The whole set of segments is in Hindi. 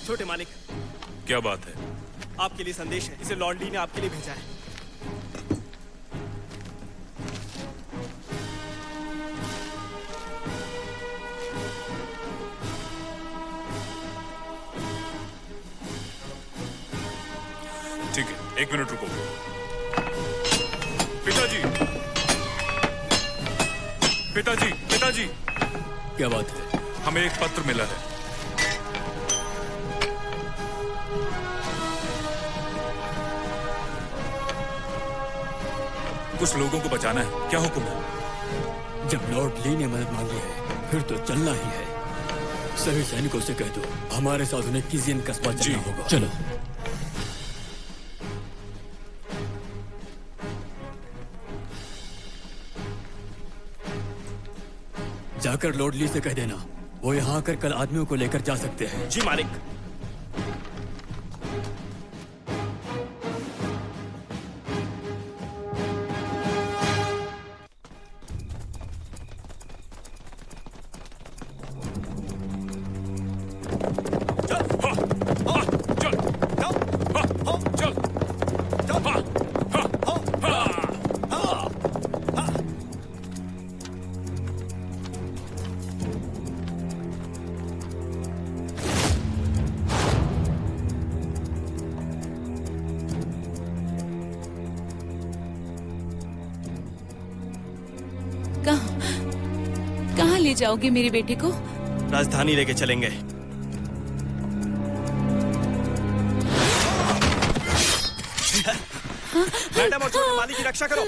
छोटे मालिक, क्या बात है? आपके लिए संदेश है। इसे लॉर्ड ली ने आपके लिए भेजा है। ठीक है, 1 मिनट रुको। पिताजी, पिताजी, पिताजी, क्या बात है? हमें एक पत्र मिला है। कुछ लोगों को बचाना है। क्या हुक्म है? जब लॉर्ड ली ने मदद मांगी है, फिर तो चलना ही है। सभी सैनिकों से कह दो, हमारे साथ उन्हें किजियन कस्बा चलना होगा। चलो। जाकर लॉर्ड ली से कह देना, वो यहाँ आकर कल आदमियों को लेकर जा सकते हैं। जी मालिक। कहाँ ले जाओगे मेरी बेटी को? राजधानी लेके चलेंगे। मैडम और छोटे मालिक की रक्षा करो।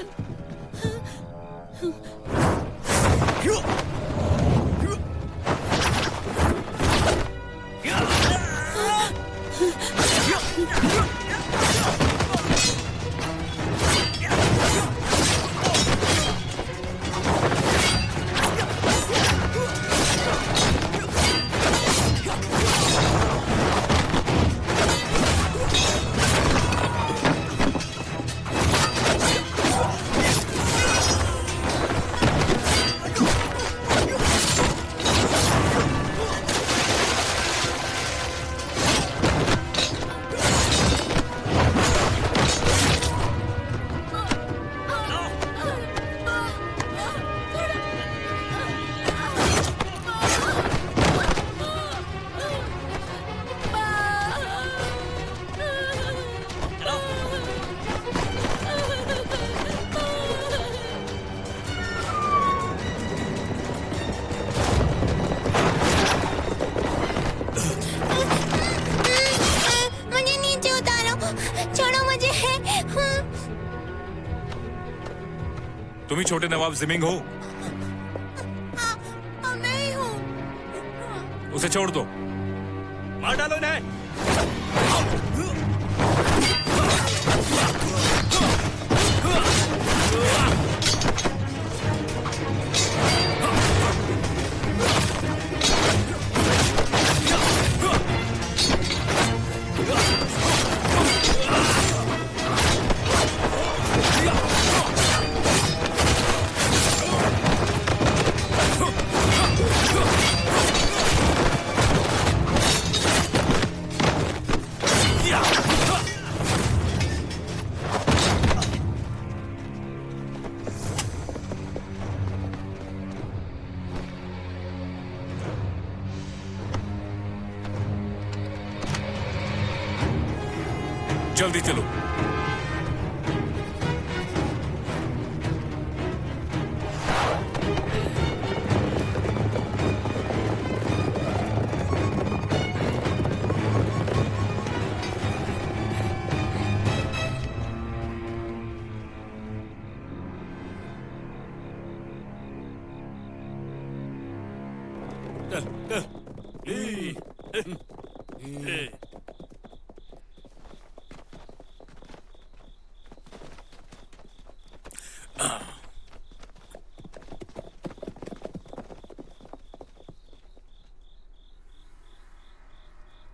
तुम ही छोटे नवाब जिमिंग हो? मैं ही हूँ। उसे छोड़ दो। मार डालो इन्हें। जल्दी चलो।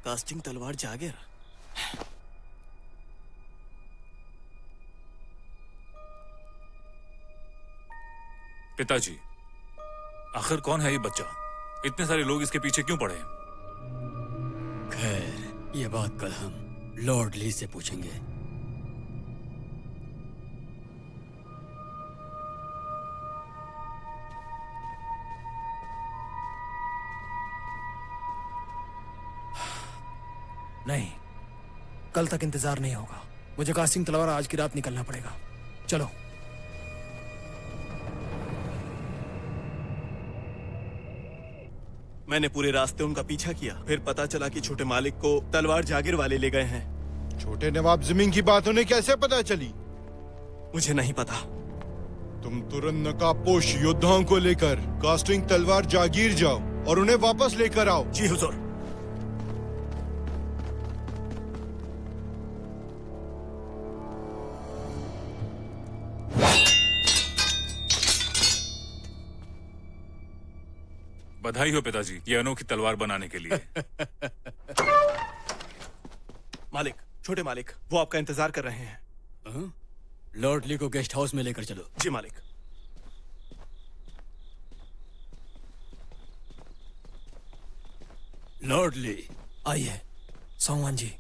कास्टिंग तलवार जागिर। पिताजी, आखिर कौन है ये बच्चा? इतने सारे लोग इसके पीछे क्यों पड़े हैं? खैर, ये बात कल हम लॉर्ड ली से पूछेंगे। नहीं, कल तक इंतजार नहीं होगा। मुझे कास्टिंग तलवार आज की रात निकलना पड़ेगा। चलो। मैंने पूरे रास्ते उनका पीछा किया, फिर पता चला कि छोटे मालिक को तलवार जागीर वाले ले गए हैं। छोटे नवाब जमीन की बात उन्हें कैसे पता चली? मुझे नहीं पता। तुम तुरंत नकाबपोश योद्धाओं को लेकर कास्टिंग तलवार जागीर जाओ और उन्हें वापस लेकर आओ। जी हुजूर। बधाई हो पिताजी, ये अनोखी तलवार बनाने के लिए। मालिक, छोटे मालिक, वो आपका इंतजार कर रहे हैं। हाँ? लॉर्ड ली को गेस्ट हाउस में लेकर चलो। जी मालिक। लॉर्ड ली, आइए। सोमवान जी,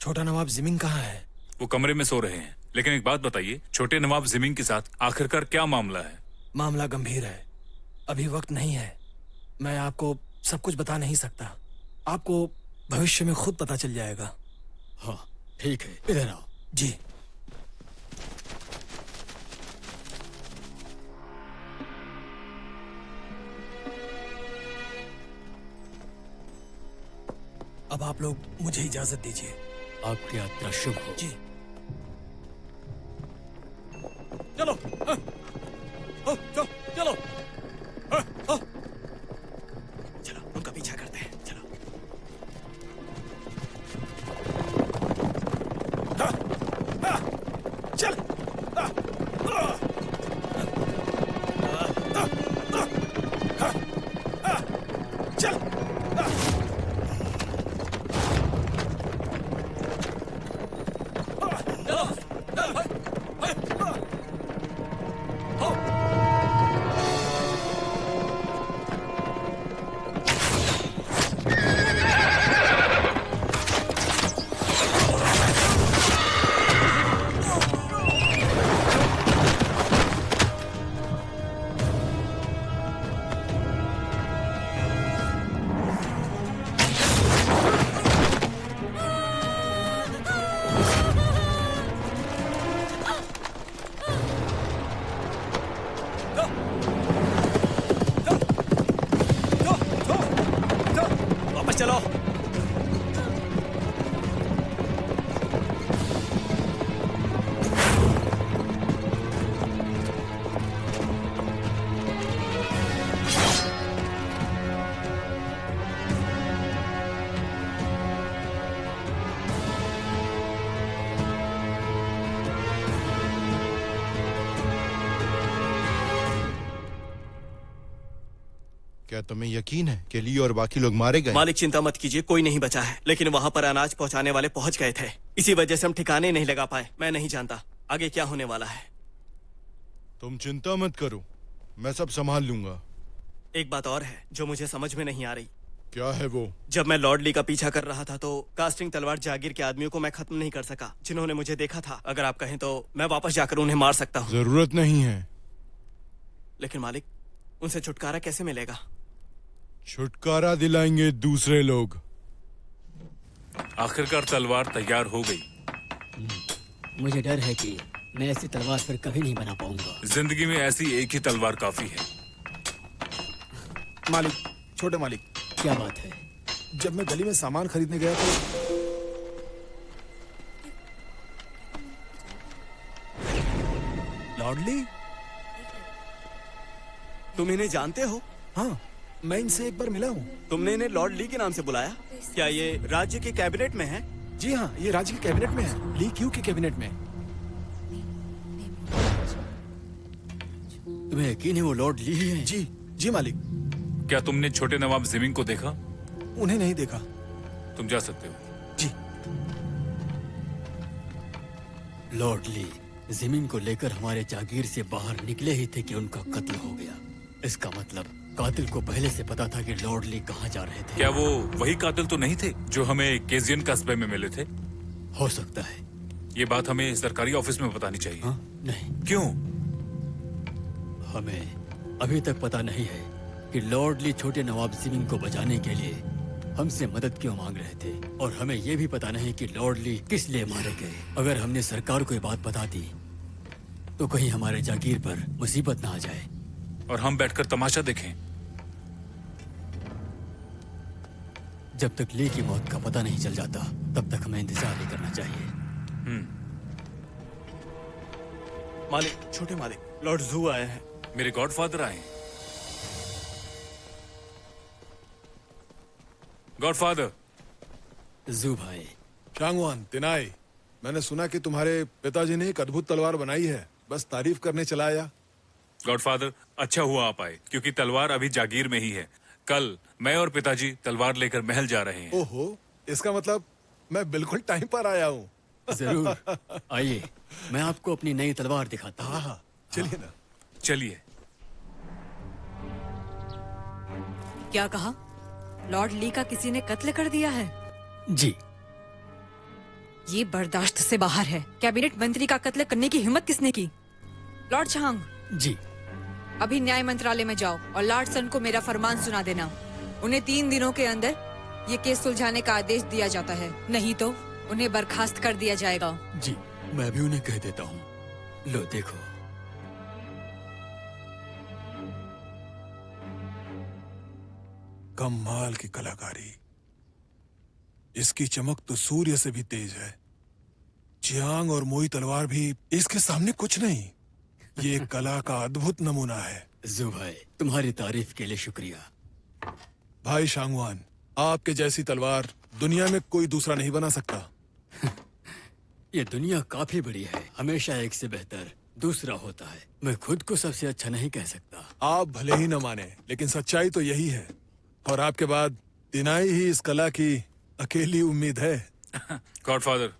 छोटा नवाब जिमिंग कहाँ है? वो कमरे में सो रहे हैं। लेकिन एक बात बताइए, छोटे नवाब जिमिंग के साथ आखिरकार क्या मामला है? मामला गंभीर है, अभी वक्त नहीं है। मैं आपको सब कुछ बता नहीं सकता। आपको भविष्य में खुद पता चल जाएगा। हाँ ठीक है, इधर आओ। जी। अब आप लोग मुझे इजाजत दीजिए। आपकी यात्रा शुभ हो। जी। चलो। चलो। चलो उनका पीछा करते हैं। चलो। चल। चल। वापस चलो। क्या तुम्हें यकीन है कि ली और बाकी लोग मारे गए? मालिक चिंता मत कीजिए, कोई नहीं बचा है। लेकिन वहाँ पर अनाज पहुँचाने वाले पहुँच गए थे, इसी वजह से हम ठिकाने नहीं लगा पाए। मैं नहीं जानता आगे क्या होने वाला है। तुम चिंता मत करो, मैं सब संभाल लूंगा। एक बात और है जो मुझे समझ में नहीं आ रही। क्या है वो? जब मैं लॉर्ड ली का पीछा कर रहा था तो कास्टिंग तलवार जागीर के आदमियों को मैं खत्म नहीं कर सका जिन्होंने मुझे देखा था। अगर आप कहें तो मैं वापस जाकर उन्हें मार सकता हूँ। जरूरत नहीं है। लेकिन मालिक, उनसे छुटकारा कैसे मिलेगा? छुटकारा दिलाएंगे दूसरे लोग। आखिरकार तलवार तैयार हो गई। मुझे डर है कि मैं ऐसी तलवार फिर कभी नहीं बना पाऊंगा। जिंदगी में ऐसी एक ही तलवार काफी है। मालिक, छोटे मालिक, क्या बात है? जब मैं गली में सामान खरीदने गया तो लॉर्ड ली? तुम इन्हें जानते हो? हाँ, मैं इनसे एक बार मिला हूँ। तुमने इन्हें लॉर्ड ली के नाम से बुलाया? क्या ये राज्य के कैबिनेट में है? जी हाँ, ये राज्य के कैबिनेट में है। ली क्यू के कैबिनेट में। तुम्हें यकीन है वो लॉर्ड ली ही है? जी जी मालिक। क्या तुमने छोटे नवाब जिमिंग को देखा? उन्हें नहीं देखा। तुम जा सकते हो। जी। लॉर्ड ली जिमिन को लेकर हमारे जागीर से बाहर निकले ही थे कि उनका कत्ल हो गया। इसका मतलब कातिल को पहले से पता था कि लॉर्ड ली कहाँ जा रहे थे। क्या वो वही कातिल तो नहीं थे जो हमें केजियन कस्बे में मिले थे? हो सकता है। ये बात हमें सरकारी ऑफिस में बतानी चाहिए। हाँ? नहीं, क्यों? हमें अभी तक पता नहीं है कि लॉर्ड ली छोटे नवाब जिमिंग को बचाने के लिए हमसे मदद क्यों मांग रहे थे, और हमें यह भी पता नहीं कि लॉर्ड ली किस लिए मारे गए। अगर हमने सरकार को ये बात बता दी तो कहीं हमारे जागीर पर मुसीबत ना आ जाए। और हम बैठकर तमाशा देखें। जब तक ली की मौत का पता नहीं चल जाता तब तक हमें इंतजार ही करना चाहिए। मालिक, छोटे मालिक, लॉर्ड जू आए हैं। मेरे गॉडफादर आए। गॉडफादर। जू भाई। शांगवान, तिनाई, मैंने सुना कि तुम्हारे पिताजी ने एक अद्भुत तलवार बनाई है, बस तारीफ करने चला आया। गॉडफादर, अच्छा हुआ आप आए, क्योंकि तलवार अभी जागीर में ही है। कल मैं और पिताजी तलवार लेकर महल जा रहे हैं। ओहो, इसका मतलब मैं बिल्कुल टाइम पर आया हूँ। जरूर आइए, मैं आपको अपनी नई तलवार दिखाता हूँ। हाँ, चलिए ना। चलिए। क्या कहा? लॉर्ड ली का किसी ने कत्ल कर दिया है? जी। ये बर्दाश्त से बाहर है। कैबिनेट मंत्री का कत्ल करने की हिम्मत किसने की? लॉर्ड चांग, जी। अभी न्याय मंत्रालय में जाओ और लॉर्ड सन को मेरा फरमान सुना देना। उन्हें 3 दिनों के अंदर ये केस सुलझाने का आदेश दिया जाता है, नहीं तो उन्हें बर्खास्त कर दिया जाएगा। जी, मैं भी उन्हें कह देता हूँ। लो देखो। कमाल की कलाकारी, इसकी चमक तो सूर्य से भी तेज है। चियांग और मोई तलवार भी इसके सामने कुछ नहीं। ये कला का अद्भुत नमूना है। जू भाई, तुम्हारी तारीफ के लिए शुक्रिया। भाई शांगवान, आपके जैसी तलवार दुनिया में कोई दूसरा नहीं बना सकता। ये दुनिया काफी बड़ी है, हमेशा एक से बेहतर दूसरा होता है। मैं खुद को सबसे अच्छा नहीं कह सकता। आप भले ही न माने, लेकिन सच्चाई तो यही है। और आपके बाद तिनाई ही इस कला की अकेली उम्मीद है। गॉडफादर,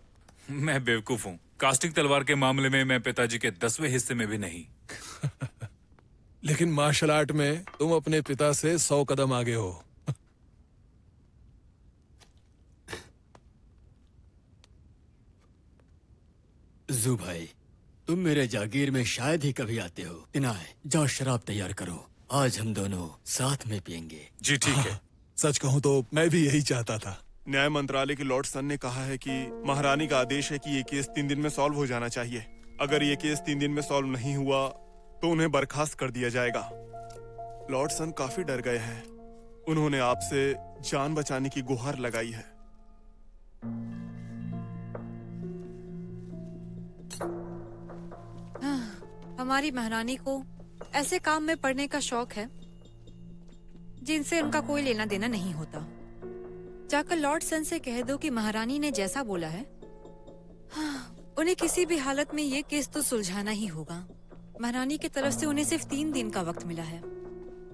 मैं बेवकूफ हूँ। कास्टिंग तलवार के मामले में मैं पिताजी के 10वें हिस्से में भी नहीं। लेकिन मार्शल आर्ट में तुम अपने पिता से 100 कदम आगे हो। जू भाई, तुम मेरे जागीर में शायद ही कभी आते हो। तिनाय, जाओ शराब तैयार करो, आज हम दोनों साथ में पियेंगे। जी ठीक है। सच कहूं तो मैं भी यही चाहता था। न्याय मंत्रालय के लॉर्ड सन ने कहा है कि महारानी का आदेश है कि ये केस 3 दिन में सॉल्व हो जाना चाहिए। अगर ये केस 3 दिन में सॉल्व नहीं हुआ तो उन्हें बर्खास्त कर दिया जाएगा। लॉर्ड सन काफी डर गए हैं। उन्होंने आपसे जान बचाने की गुहार लगाई है। हमारी महारानी को ऐसे काम में पड़ने का शौक है जिनसे उनका कोई लेना देना नहीं होता। जाकर लॉर्ड सन से कह दो कि महारानी ने जैसा बोला है, उन्हें किसी भी हालत में ये केस तो सुलझाना ही होगा। महारानी की तरफ से उन्हें सिर्फ 3 दिन का वक्त मिला है,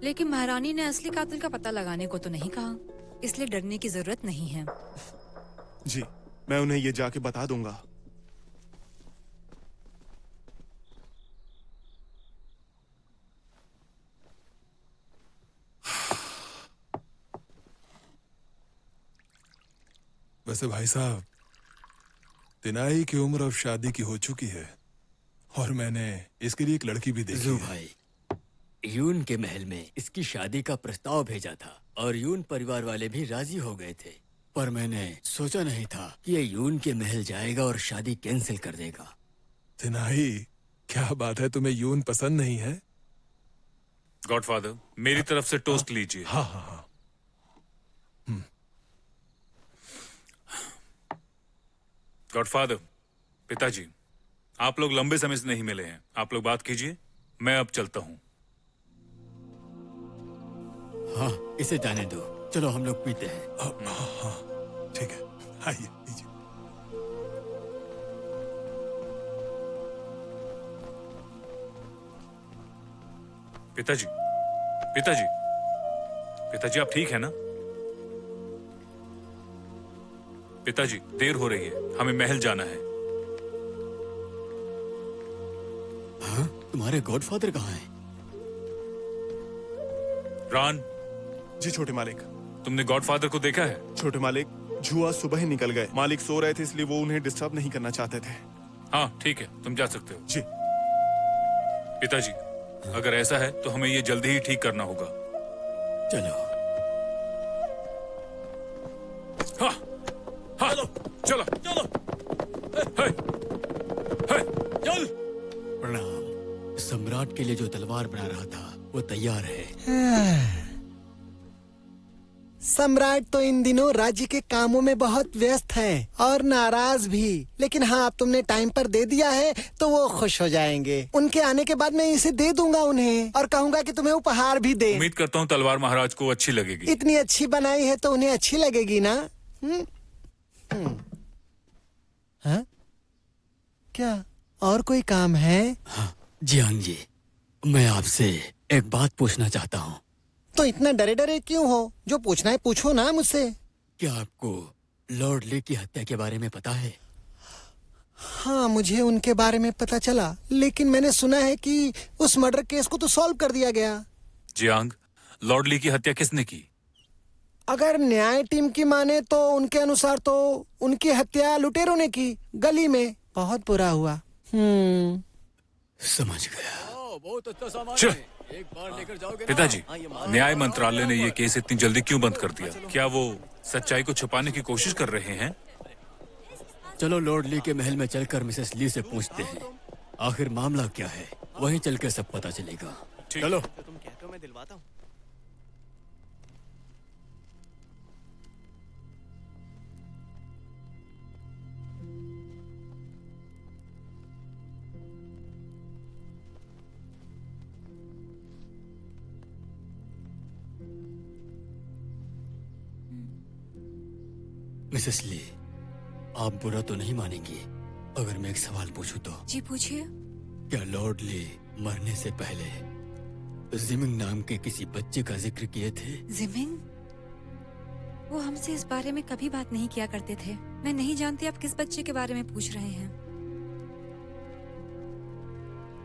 लेकिन महारानी ने असली कातिल का पता लगाने को तो नहीं कहा, इसलिए डरने की जरूरत नहीं है। जी, मैं उन्हें ये जाके बता दूंगा। वैसे भाई साहब, तिनाई की उम्र अब शादी की हो चुकी है और मैंने इसके लिए एक लड़की भी देखी जू है। भाई, यून के महल में इसकी शादी का प्रस्ताव भेजा था और यून परिवार वाले भी राजी हो गए थे, पर मैंने सोचा नहीं था कि ये यून के महल जाएगा और शादी कैंसिल कर देगा। तिनाई, क्या बात है, तुम्हें यून पसंद नहीं है? गॉडफादर, मेरी तरफ से टोस्ट लीजिए। हाँ हाँ हाँ। गॉडफादर, पिताजी, आप लोग लंबे समय से नहीं मिले हैं। आप लोग बात कीजिए, मैं अब चलता हूँ। हाँ, इसे जाने दो, चलो हम लोग पीते हैं। हाँ, ठीक है, आइए लीजिए। पिताजी, पिताजी, पिताजी, आप ठीक है ना? पिताजी, देर हो रही है, हमें महल जाना है। हाँ, तुम्हारे गॉडफादर कहाँ हैं? रान, जी छोटे मालिक। तुमने गॉडफादर को देखा है? छोटे मालिक, जुआ सुबह ही निकल गए। मालिक सो रहे थे इसलिए वो उन्हें डिस्टर्ब नहीं करना चाहते थे। हाँ ठीक है, तुम जा सकते हो। जी। पिताजी, अगर ऐसा है तो हमें ये जल्दी ही ठीक करना होगा। चलो। हाँ, हाँ, चलो चलो। चल। प्रणाम। सम्राट के लिए जो तलवार बना रहा था वो तैयार है। सम्राट तो इन दिनों राज्य के कामों में बहुत व्यस्त है और नाराज भी, लेकिन हाँ, अब तुमने टाइम पर दे दिया है तो वो खुश हो जाएंगे। उनके आने के बाद मैं इसे दे दूंगा उन्हें और कहूंगा कि तुम्हें उपहार भी दे। उम्मीद करता हूँ तलवार महाराज को अच्छी लगेगी। इतनी अच्छी बनाई है तो उन्हें अच्छी लगेगी ना? हाँ? क्या और कोई काम है? हाँ, जियांग जी, मैं आपसे एक बात पूछना चाहता हूँ। तो इतना डरे डरे क्यों हो? जो पूछना है पूछो ना मुझसे। क्या आपको लॉर्ड ली की हत्या के बारे में पता है? हाँ, मुझे उनके बारे में पता चला, लेकिन मैंने सुना है कि उस मर्डर केस को तो सॉल्व कर दिया गया। जियांग, लॉर्ड ली की हत्या किसने की? अगर न्याय टीम की माने तो उनके अनुसार तो उनकी हत्या लुटेरों ने की, गली में। बहुत बुरा हुआ। समझ गया। बहुत अच्छा सामान चल। है। एक बार लेकर जाओगे? पिताजी, न्याय मंत्रालय ने ये केस इतनी जल्दी क्यों बंद कर दिया? क्या वो सच्चाई को छुपाने की कोशिश कर रहे हैं? चलो लॉर्ड ली के महल में चलकर मिसेस ली से पूछते हैं आखिर मामला क्या है। वहीं चलकर सब पता चलेगा। चलो। तो तुम कहते हो मैं दिलवाता हूँ। मिसेस ली, आप बुरा तो नहीं मानेंगी अगर मैं एक सवाल पूछूं तो? जी पूछिए। क्या लॉर्ड ली मरने से पहले जिमिंग नाम के किसी बच्चे का जिक्र किए थे? जिमिंग? वो हमसे इस बारे में कभी बात नहीं किया करते थे। मैं नहीं जानती आप किस बच्चे के बारे में पूछ रहे हैं।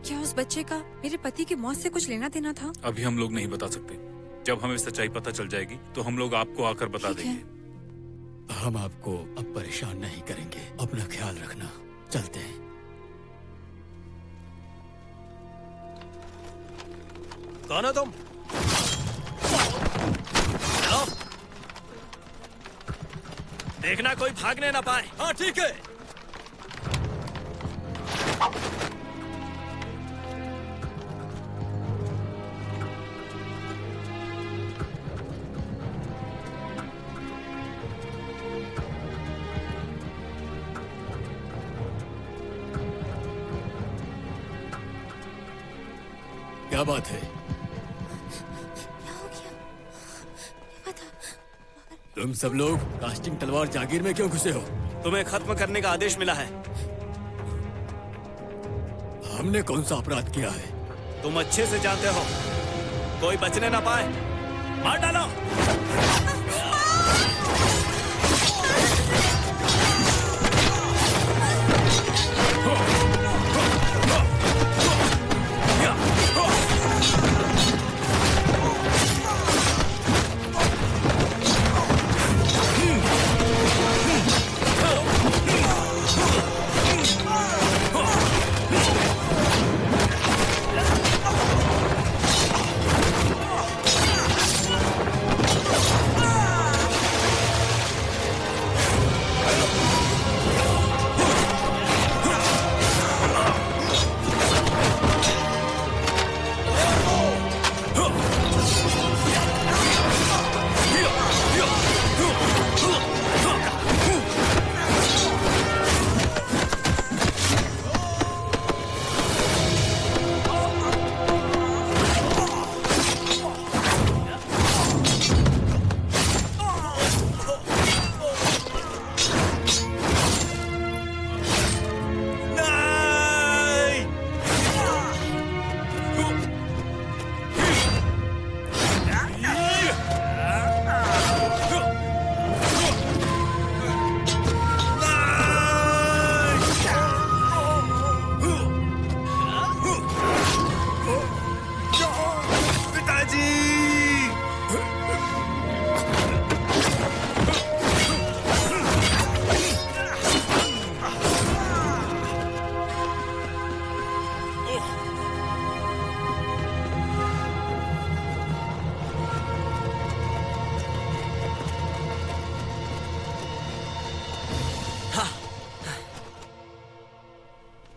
क्या उस बच्चे का मेरे पति की मौत से कुछ लेना देना था? अभी हम लोग नहीं बता सकते। जब हमें सच्चाई पता चल जाएगी तो हम लोग आपको आकर बता ठीक है। देंगे। हम आपको अब परेशान नहीं करेंगे। अपना ख्याल रखना। चलते हैं। कौन हो तुम? चलो। देखना कोई भागने ना पाए। हाँ ठीक है। क्या बात है? क्या हो गया? पता। तुम सब लोग कास्टिंग तलवार जागीर में क्यों घुसे हो? तुम्हें खत्म करने का आदेश मिला है। हमने कौन सा अपराध किया है? तुम अच्छे से जानते हो। कोई बचने ना पाए। मार डालो।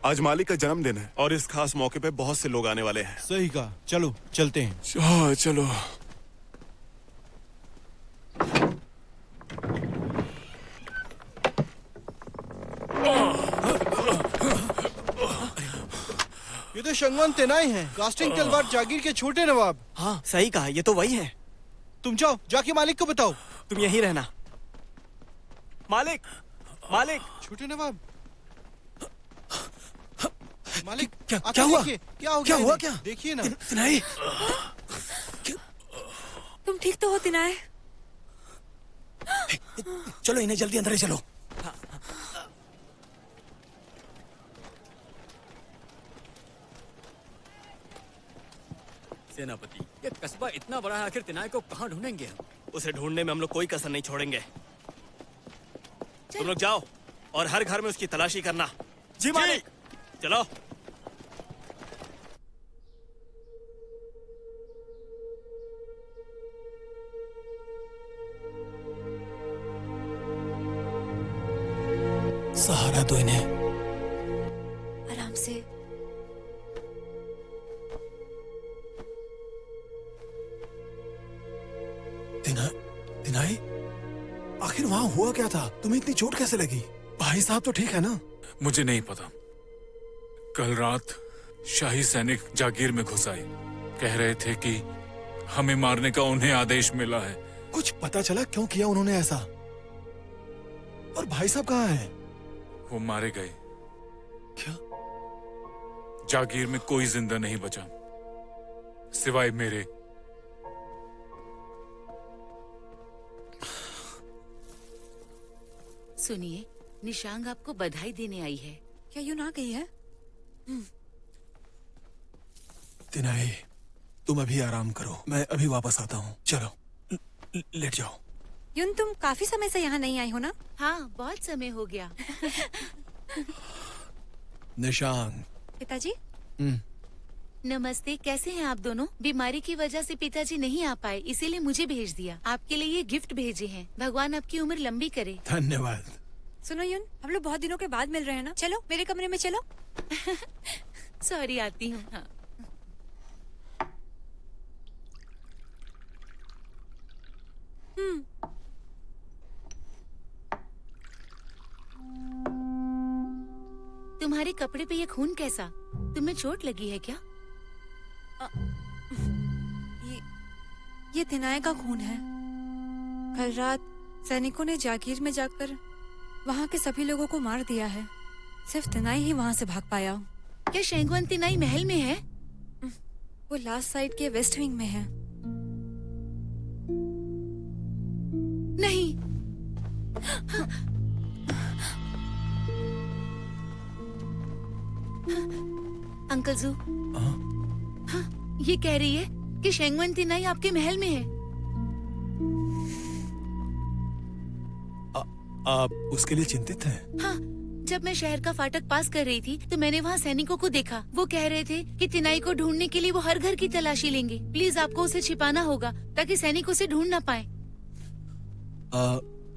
आज मालिक का जन्मदिन है और इस खास मौके पे बहुत से लोग आने वाले हैं। सही कहा, चलो चलते हैं। हाँ चलो। ये तो शंगवन तेनाई हैं, कास्टिंग तलवार जागीर के छोटे नवाब। हाँ सही कहा, ये तो वही है। तुम जाओ, जाके मालिक को बताओ। तुम यहीं रहना। मालिक, मालिक। छोटे नवाब, मालिक क्या आके क्या हुआ? देखिए, क्या हो क्या गया हुआ इन्हें? क्या? देखिए ना। नहीं, तुम ठीक तो हो तिनाए? चलो इन्हें जल्दी अंदर ही चलो। सेनापति, ये कस्बा इतना बड़ा है, आखिर तिनाई को कहाँ ढूंढेंगे हम? उसे ढूंढने में हम लोग कोई कसर नहीं छोड़ेंगे। तुम लोग जाओ और हर घर में उसकी तलाशी करना। जी मालिक। चलो। सहारा दो इन्हें। आराम से। दिनाई, आखिर वहां हुआ क्या था? तुम्हें इतनी चोट कैसे लगी? भाई साहब तो ठीक है ना? मुझे नहीं पता। कल रात शाही सैनिक जागीर में घुस आए। कह रहे थे कि हमें मारने का उन्हें आदेश मिला है। कुछ पता चला क्यों किया उन्होंने ऐसा? और भाई साहब कहाँ हैं? वो मारे गए। क्या? जागीर में कोई जिंदा नहीं बचा सिवाय मेरे। सुनिए, निशांग आपको बधाई देने आई है। क्या यूं ना गई है? दिनाई, तुम अभी आराम करो, मैं अभी वापस आता हूँ। चलो लेट जाओ। यून, तुम काफी समय से यहाँ नहीं आई हो ना? हाँ, बहुत समय हो गया। निशांग। पिताजी। नमस्ते, कैसे हैं आप दोनों? बीमारी की वजह से पिताजी नहीं आ पाए, इसीलिए मुझे भेज दिया। आपके लिए ये गिफ्ट भेजे हैं। भगवान आपकी उम्र लंबी करे। धन्यवाद। सुनो यून, हम लोग बहुत दिनों के बाद मिल रहे हैं ना? चलो मेरे कमरे में चलो। सॉरी, आती हूँ। हाँ। तुम्हारे कपड़े पे ये खून कैसा? तुम्हें चोट लगी है क्या? ये तिनाए का खून है। कल रात सैनिकों ने जागीर में जाकर वहाँ के सभी लोगों को मार दिया है। सिर्फ तिनाई ही वहाँ से भाग पाया। क्या शेंगवन तिनाई महल में है? वो लास्ट साइड के वेस्ट विंग में है। नहीं। अंकल जू, हाँ, ये कह रही है कि शेंगवन तिनाई आपके महल में है। आप उसके लिए चिंतित हैं? हाँ, जब मैं शहर का फाटक पास कर रही थी तो मैंने वहाँ सैनिकों को देखा। वो कह रहे थे कि तिनाई को ढूंढने के लिए वो हर घर की तलाशी लेंगे। प्लीज आपको उसे छिपाना होगा ताकि सैनिक उसे ढूंढ ना पाए।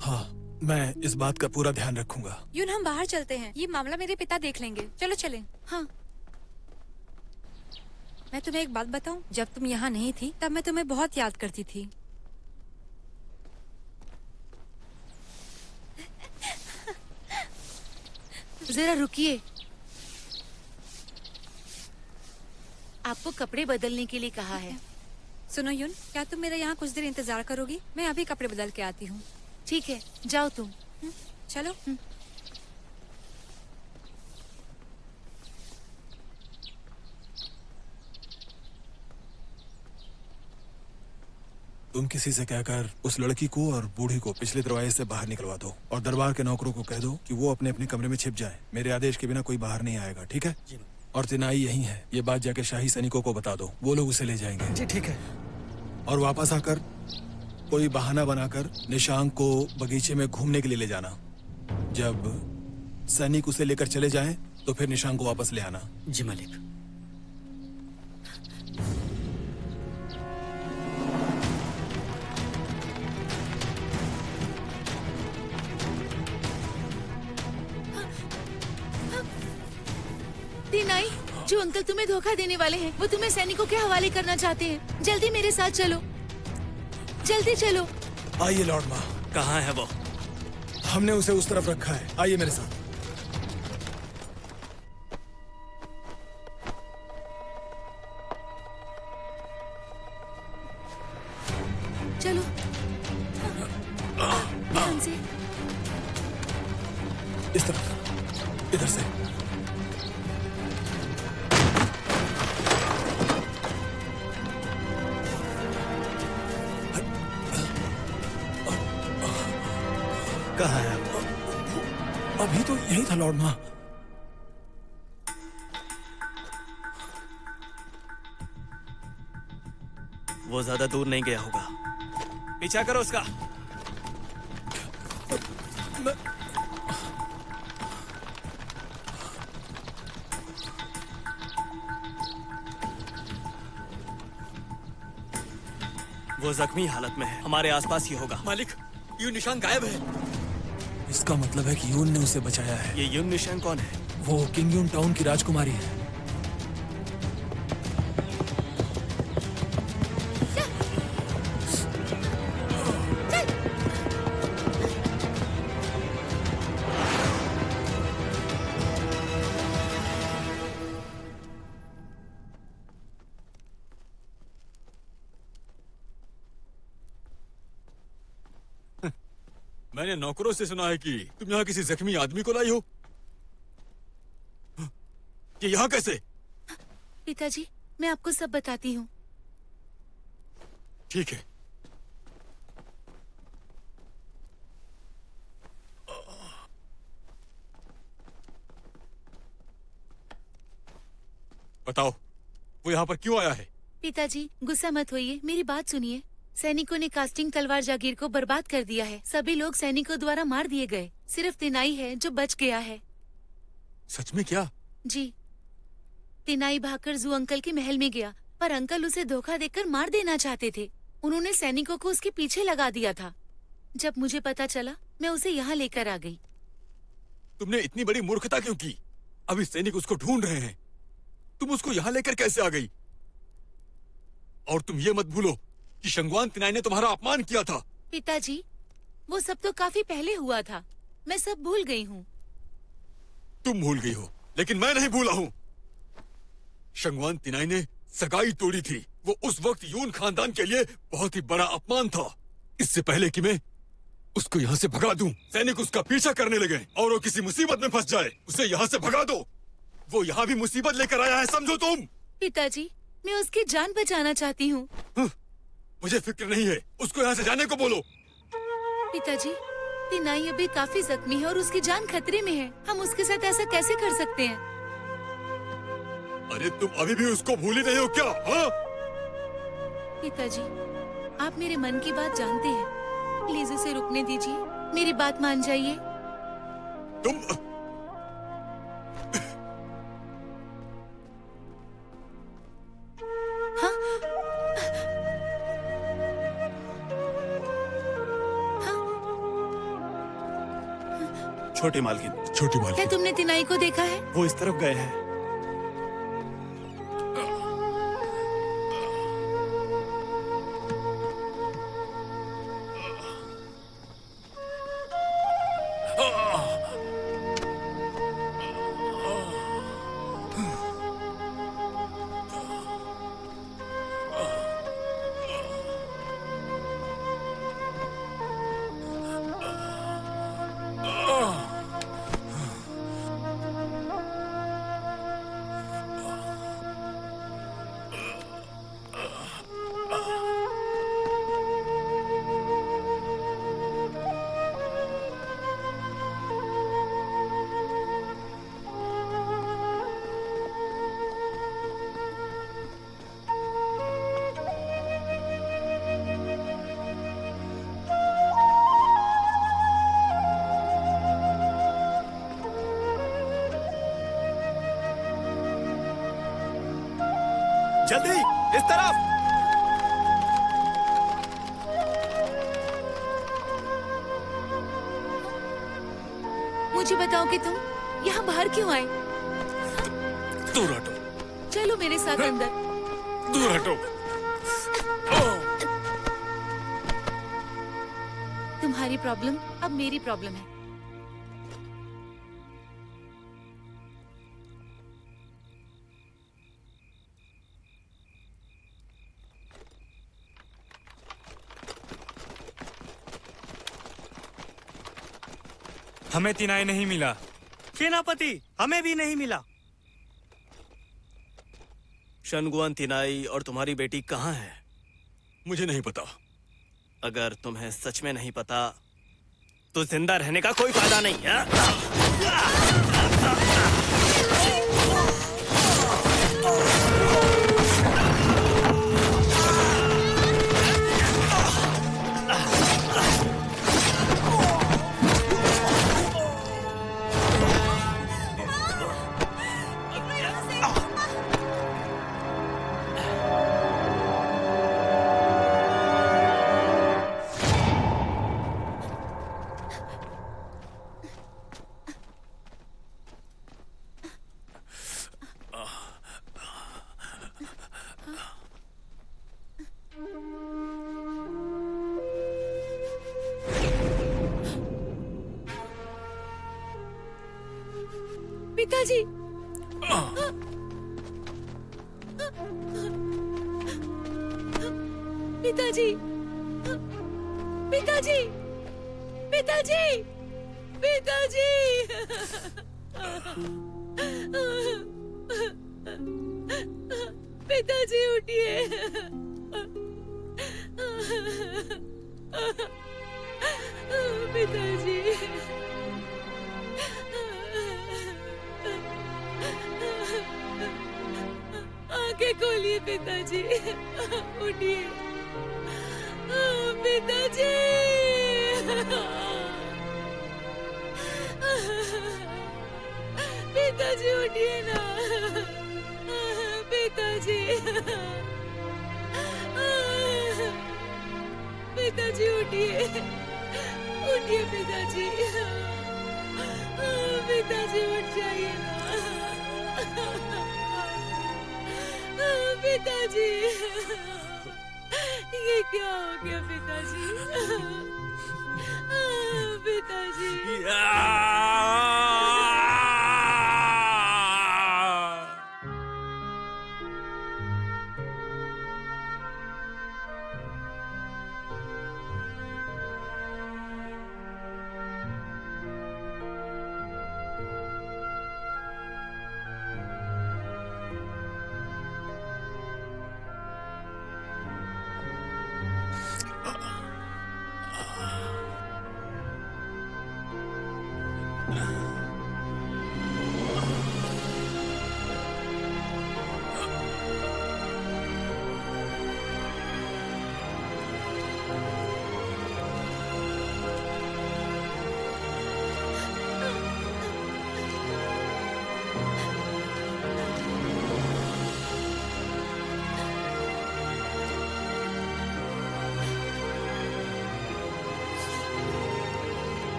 हाँ, मैं इस बात का पूरा ध्यान रखूंगा। यून, हम बाहर चलते हैं, ये मामला मेरे पिता देख लेंगे। चलो चलें। हाँ। मैं तुम्हें एक बात बताऊं, जब तुम यहाँ नहीं थी तब मैं तुम्हें बहुत याद करती थी। जरा रुकिए। आपको कपड़े बदलने के लिए कहा है। सुनो यून, क्या तुम मेरा यहाँ कुछ देर इंतजार करोगी? मैं अभी कपड़े बदल के आती हूँ। ठीक है, जाओ तुम। चलो। तुम किसी से कहकर उस लड़की को और बूढ़ी को पिछले दरवाजे से बाहर निकलवा दो और दरबार के नौकरों को कह दो कि वो अपने अपने कमरे में छिप जाएं। मेरे आदेश के बिना कोई बाहर नहीं आएगा, ठीक है? और तिनाई यही है, ये बात जाके शाही सैनिकों को बता दो, वो लोग उसे ले जाएंगे। जी ठीक है। और वापस आकर कोई बहाना बनाकर निशांग को बगीचे में घूमने के लिए ले जाना। जब सैनिक उसे लेकर चले जाएं, तो फिर निशांग को वापस ले आना। जी मालिक। जो अंकल तुम्हें धोखा देने वाले हैं वो तुम्हें सैनिकों के हवाले करना चाहते हैं। जल्दी मेरे साथ चलो, जल्दी चलो। आइए लॉर्ड माँ, कहाँ है वो? हमने उसे उस तरफ रखा है, आइए मेरे साथ। चलो ध्यान से। इस तरफ, इधर से। कहाँ है वो? अभी तो यही था लॉर्ड माँ। वो ज्यादा दूर नहीं गया होगा। पीछा करो उसका। वो जख्मी हालत में है, हमारे आसपास ही होगा। मालिक, ये निशान गायब है। इसका मतलब है कि यून ने उसे बचाया है। ये यून निशान कौन है? वो किंग यून टाउन की राजकुमारी है। मैंने नौकरों से सुना है कि तुम यहाँ किसी जख्मी आदमी को लाई हो। ये यहाँ कैसे? पिताजी, मैं आपको सब बताती हूँ। ठीक है। बताओ, वो यहाँ पर क्यों आया है? पिताजी, गुस्सा मत होइए, मेरी बात सुनिए। सैनिकों ने कास्टिंग तलवार जागीर को बर्बाद कर दिया है। सभी लोग सैनिकों द्वारा मार दिए गए। सिर्फ तिनाई है जो बच गया है। सच में क्या? जी, तिनाई भागकर जू अंकल के महल में गया, पर अंकल उसे धोखा देकर मार देना चाहते थे। उन्होंने सैनिकों को उसके पीछे लगा दिया था। जब मुझे पता चला, मैं उसे यहाँ लेकर आ गई। तुमने इतनी बड़ी मूर्खता क्यों की? अभी सैनिक उसको ढूंढ रहे हैं। तुम उसको यहाँ लेकर कैसे आ गई? और तुम ये मत भूलो कि शंगवान तिनाई ने तुम्हारा अपमान किया था। पिताजी, वो सब तो काफी पहले हुआ था। मैं सब भूल गई हूँ। तुम भूल गई हो, लेकिन मैं नहीं भूला हूँ। शंगवान तिनाई ने सगाई तोड़ी थी। वो उस वक्त यून खानदान के लिए बहुत ही बड़ा अपमान था। इससे पहले कि मैं उसको यहाँ से भगा दूं, सैनिक उसका पीछा करने लगे और वो किसी मुसीबत में फंस जाए। उसे यहाँ से भगा दो। वो यहाँ भी मुसीबत लेकर आया है, समझो तुम। पिताजी, मैं उसकी जान बचाना चाहती हूँ। मुझे फिक्र नहीं है, उसको यहाँ से जाने को बोलो। पिताजी, तिनाई अभी काफी जख्मी है और उसकी जान खतरे में है। हम उसके साथ ऐसा कैसे कर सकते हैं? अरे तुम अभी भी उसको भूल ही नहीं हो क्या? हाँ? पिताजी, आप मेरे मन की बात जानते हैं। प्लीज उसे रुकने दीजिए, मेरी बात मान जाइए। तुम हाँ? हाँ? छोटी मालकिन, छोटी क्या मालकिन, तुमने तिनाई को देखा है? वो इस तरफ गए हैं। जल्दी इस तरफ। मुझे बताओ कि तुम यहाँ बाहर क्यों आए? दूर हटो। चलो मेरे साथ अंदर। दूर हटो। तुम्हारी प्रॉब्लम अब मेरी प्रॉब्लम है। हमें तिनाई नहीं मिला। सेनापति, हमें भी नहीं मिला। शनगुआन तिनाई और तुम्हारी बेटी कहाँ है? मुझे नहीं पता। अगर तुम्हें सच में नहीं पता तो जिंदा रहने का कोई फायदा नहीं है। पिताजी, पिताजी, पिताजी, पिताजी, पिताजी, पिताजी उठिए। पिताजी, आंखें खोलिए पिताजी, उठिए पिताजी, पिताजी उठिए ना, पिताजी, पिताजी उठिए, उठिए पिताजी, पिताजी उठ जाइए ना, पिताजी, ये क्या हो गया पिताजी, पिताजी।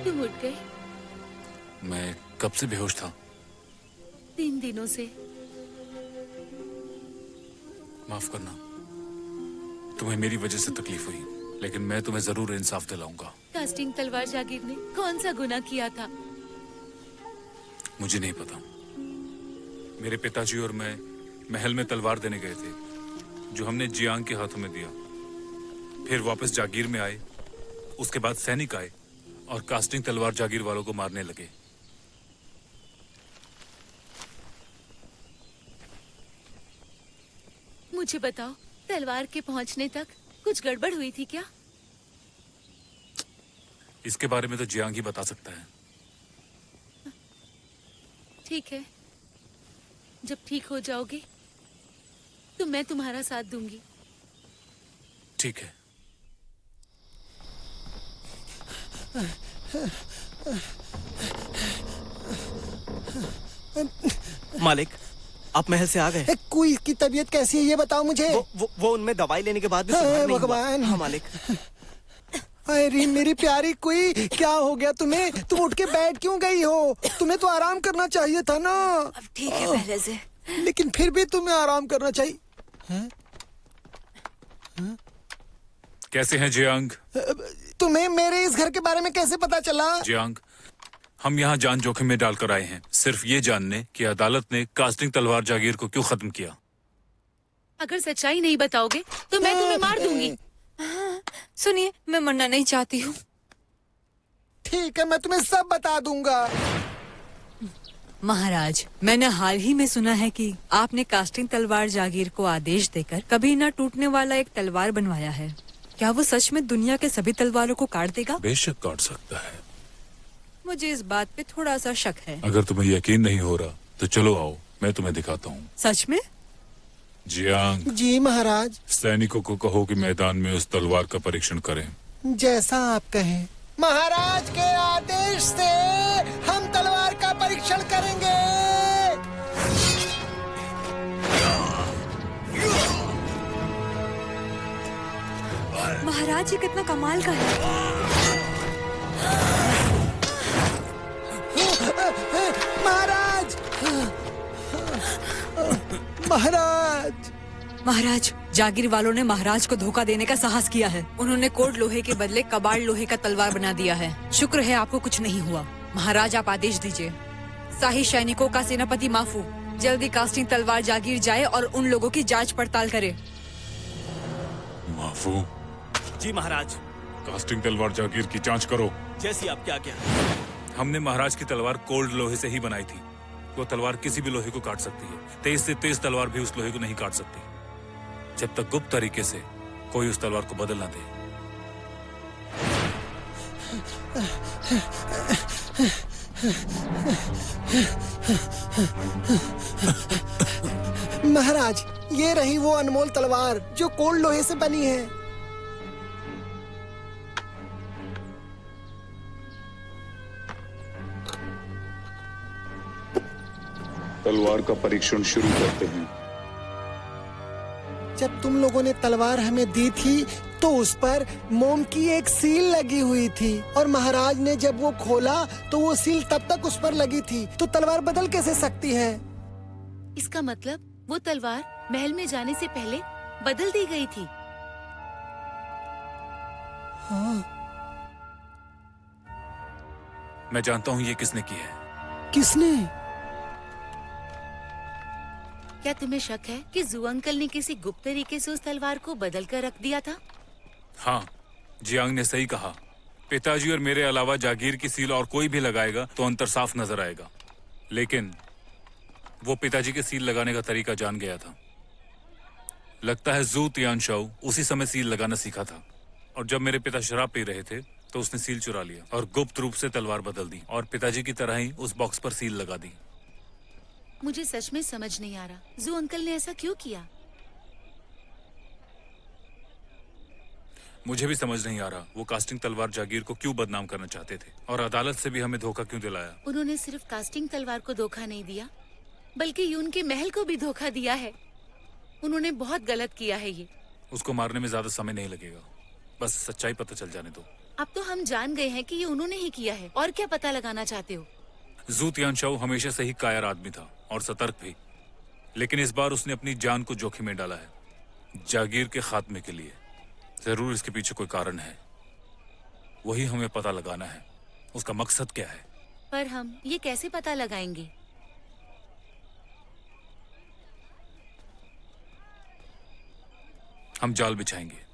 तुम उठ गए? मैं कब से बेहोश था? 3 दिनों से। माफ करना, तुम्हें मेरी वजह से तकलीफ हुई, लेकिन मैं तुम्हें जरूर इंसाफ दिलाऊंगा। कास्टिंग तलवार जागीर ने कौन सा गुनाह किया था? मुझे नहीं पता। मेरे पिताजी और मैं महल में तलवार देने गए थे, जो हमने जियांग के हाथों में दिया। फिर वापस जागीर में आए। उसके बाद सैनिक आए और कास्टिंग तलवार जागीर वालों को मारने लगे। मुझे बताओ, तलवार के पहुंचने तक कुछ गड़बड़ हुई थी क्या? इसके बारे में तो जियांग ही बता सकता है। ठीक है, जब ठीक हो जाओगे तो मैं तुम्हारा साथ दूंगी। ठीक है। मालिक, आप महल से आ गए? कुई की तबीयत कैसी है ये बताओ मुझे। वो उनमें दवाई लेने के बाद भी हाँ, सुधार नहीं हुआ। भगवान। हाँ मालिक। अरे मेरी प्यारी कुई, क्या हो गया तुम्हें? तुम उठ के बैठ क्यों गई हो? तुम्हें तो आराम करना चाहिए था ना। अब ठीक है पहले से। लेकिन फिर भी तुम्हें आराम करना चाहिए। कैसे हैं जियांग? तुम्हें मेरे इस घर के बारे में कैसे पता चला? जियांग, हम यहाँ जान जोखिम में डालकर आए हैं, सिर्फ ये जानने कि अदालत ने कास्टिंग तलवार जागीर को क्यों खत्म किया। अगर सच्चाई नहीं बताओगे तो मैं तुम्हें मार दूंगी। सुनिए, मैं मरना नहीं चाहती हूँ। ठीक है, मैं तुम्हें सब बता दूंगा। महाराज, मैंने हाल ही में सुना है कि आपने कास्टिंग तलवार जागीर को आदेश देकर कभी न टूटने वाला एक तलवार बनवाया है। क्या वो सच में दुनिया के सभी तलवारों को काट देगा? बेशक काट सकता है। मुझे इस बात पे थोड़ा सा शक है। अगर तुम्हें यकीन नहीं हो रहा तो चलो आओ, मैं तुम्हें दिखाता हूँ। सच में? जियांग, जी महाराज। सैनिकों को कहो कि मैदान में उस तलवार का परीक्षण करें। जैसा आप कहें। महाराज के आदेश से हम तलवार का परीक्षण करेंगे। महाराज, ये कितना कमाल का है। महाराज, महाराज, महाराज, जागीर वालों ने महाराज को धोखा देने का साहस किया है। उन्होंने कोड लोहे के बदले कबाड़ लोहे का तलवार बना दिया है। शुक्र है आपको कुछ नहीं हुआ। महाराज, आप आदेश दीजिए। शाही सैनिकों का सेनापति माफू जल्दी कास्टिंग तलवार जागीर जाए और उन लोगों की जांच पड़ताल करे। माफू, जी महाराज। कास्टिंग तलवार जागीर की जांच करो। जैसी आपकी आज्ञा। हमने महाराज की तलवार कोल्ड लोहे से ही बनाई थी। वो तलवार किसी भी लोहे को काट सकती है। तेज से तेज तलवार भी उस लोहे को नहीं काट सकती, जब तक गुप्त तरीके से कोई उस तलवार को बदल ना दे। महाराज, ये रही वो अनमोल तलवार जो कोल्ड लोहे से बनी है। तलवार का परीक्षण शुरू करते हैं। जब तुम लोगों ने तलवार हमें दी थी तो उस पर मोम की एक सील लगी हुई थी, और महाराज ने जब वो खोला तो वो सील तब तक उस पर लगी थी। तो तलवार बदल कैसे सकती है? इसका मतलब वो तलवार महल में जाने से पहले बदल दी गई थी। मैं जानता हूँ ये किसने की है। किसने? क्या तुम्हें शक है कि जू अंकल ने किसी गुप्त तरीके से उस तलवार को बदल कर रख दिया था? हाँ, जियांग ने सही कहा। पिताजी और मेरे अलावा जागीर की सील और कोई भी लगाएगा तो अंतर साफ नजर आएगा। लेकिन वो पिताजी के सील लगाने का तरीका जान गया था। लगता है जू तियानशाओ उसी समय सील लगाना सीखा था, और जब मेरे पिता शराब पी रहे थे तो उसने सील चुरा लिया और गुप्त रूप से तलवार बदल दी और पिताजी की तरह ही उस बॉक्स पर सील लगा दी। मुझे सच में समझ नहीं आ रहा जू अंकल ने ऐसा क्यों किया। मुझे भी समझ नहीं आ रहा वो कास्टिंग तलवार जागीर को क्यों बदनाम करना चाहते थे, और अदालत से भी हमें धोखा क्यों दिलाया। उन्होंने सिर्फ कास्टिंग तलवार को धोखा नहीं दिया, बल्कि यून के महल को भी धोखा दिया है। उन्होंने बहुत गलत किया है ये। उसको मारने में ज्यादा समय नहीं लगेगा, बस सच्चाई पता चल जाने दो। अब तो हम जान गए हैं कि ये उन्होंने ही किया है, और क्या पता लगाना चाहते हो? जू तियानशाओ हमेशा से ही कायर आदमी था और सतर्क भी, लेकिन इस बार उसने अपनी जान को जोखिम में डाला है जागीर के खात्मे के लिए। जरूर इसके पीछे कोई कारण है, वही हमें पता लगाना है। उसका मकसद क्या है? पर हम ये कैसे पता लगाएंगे? हम जाल बिछाएंगे।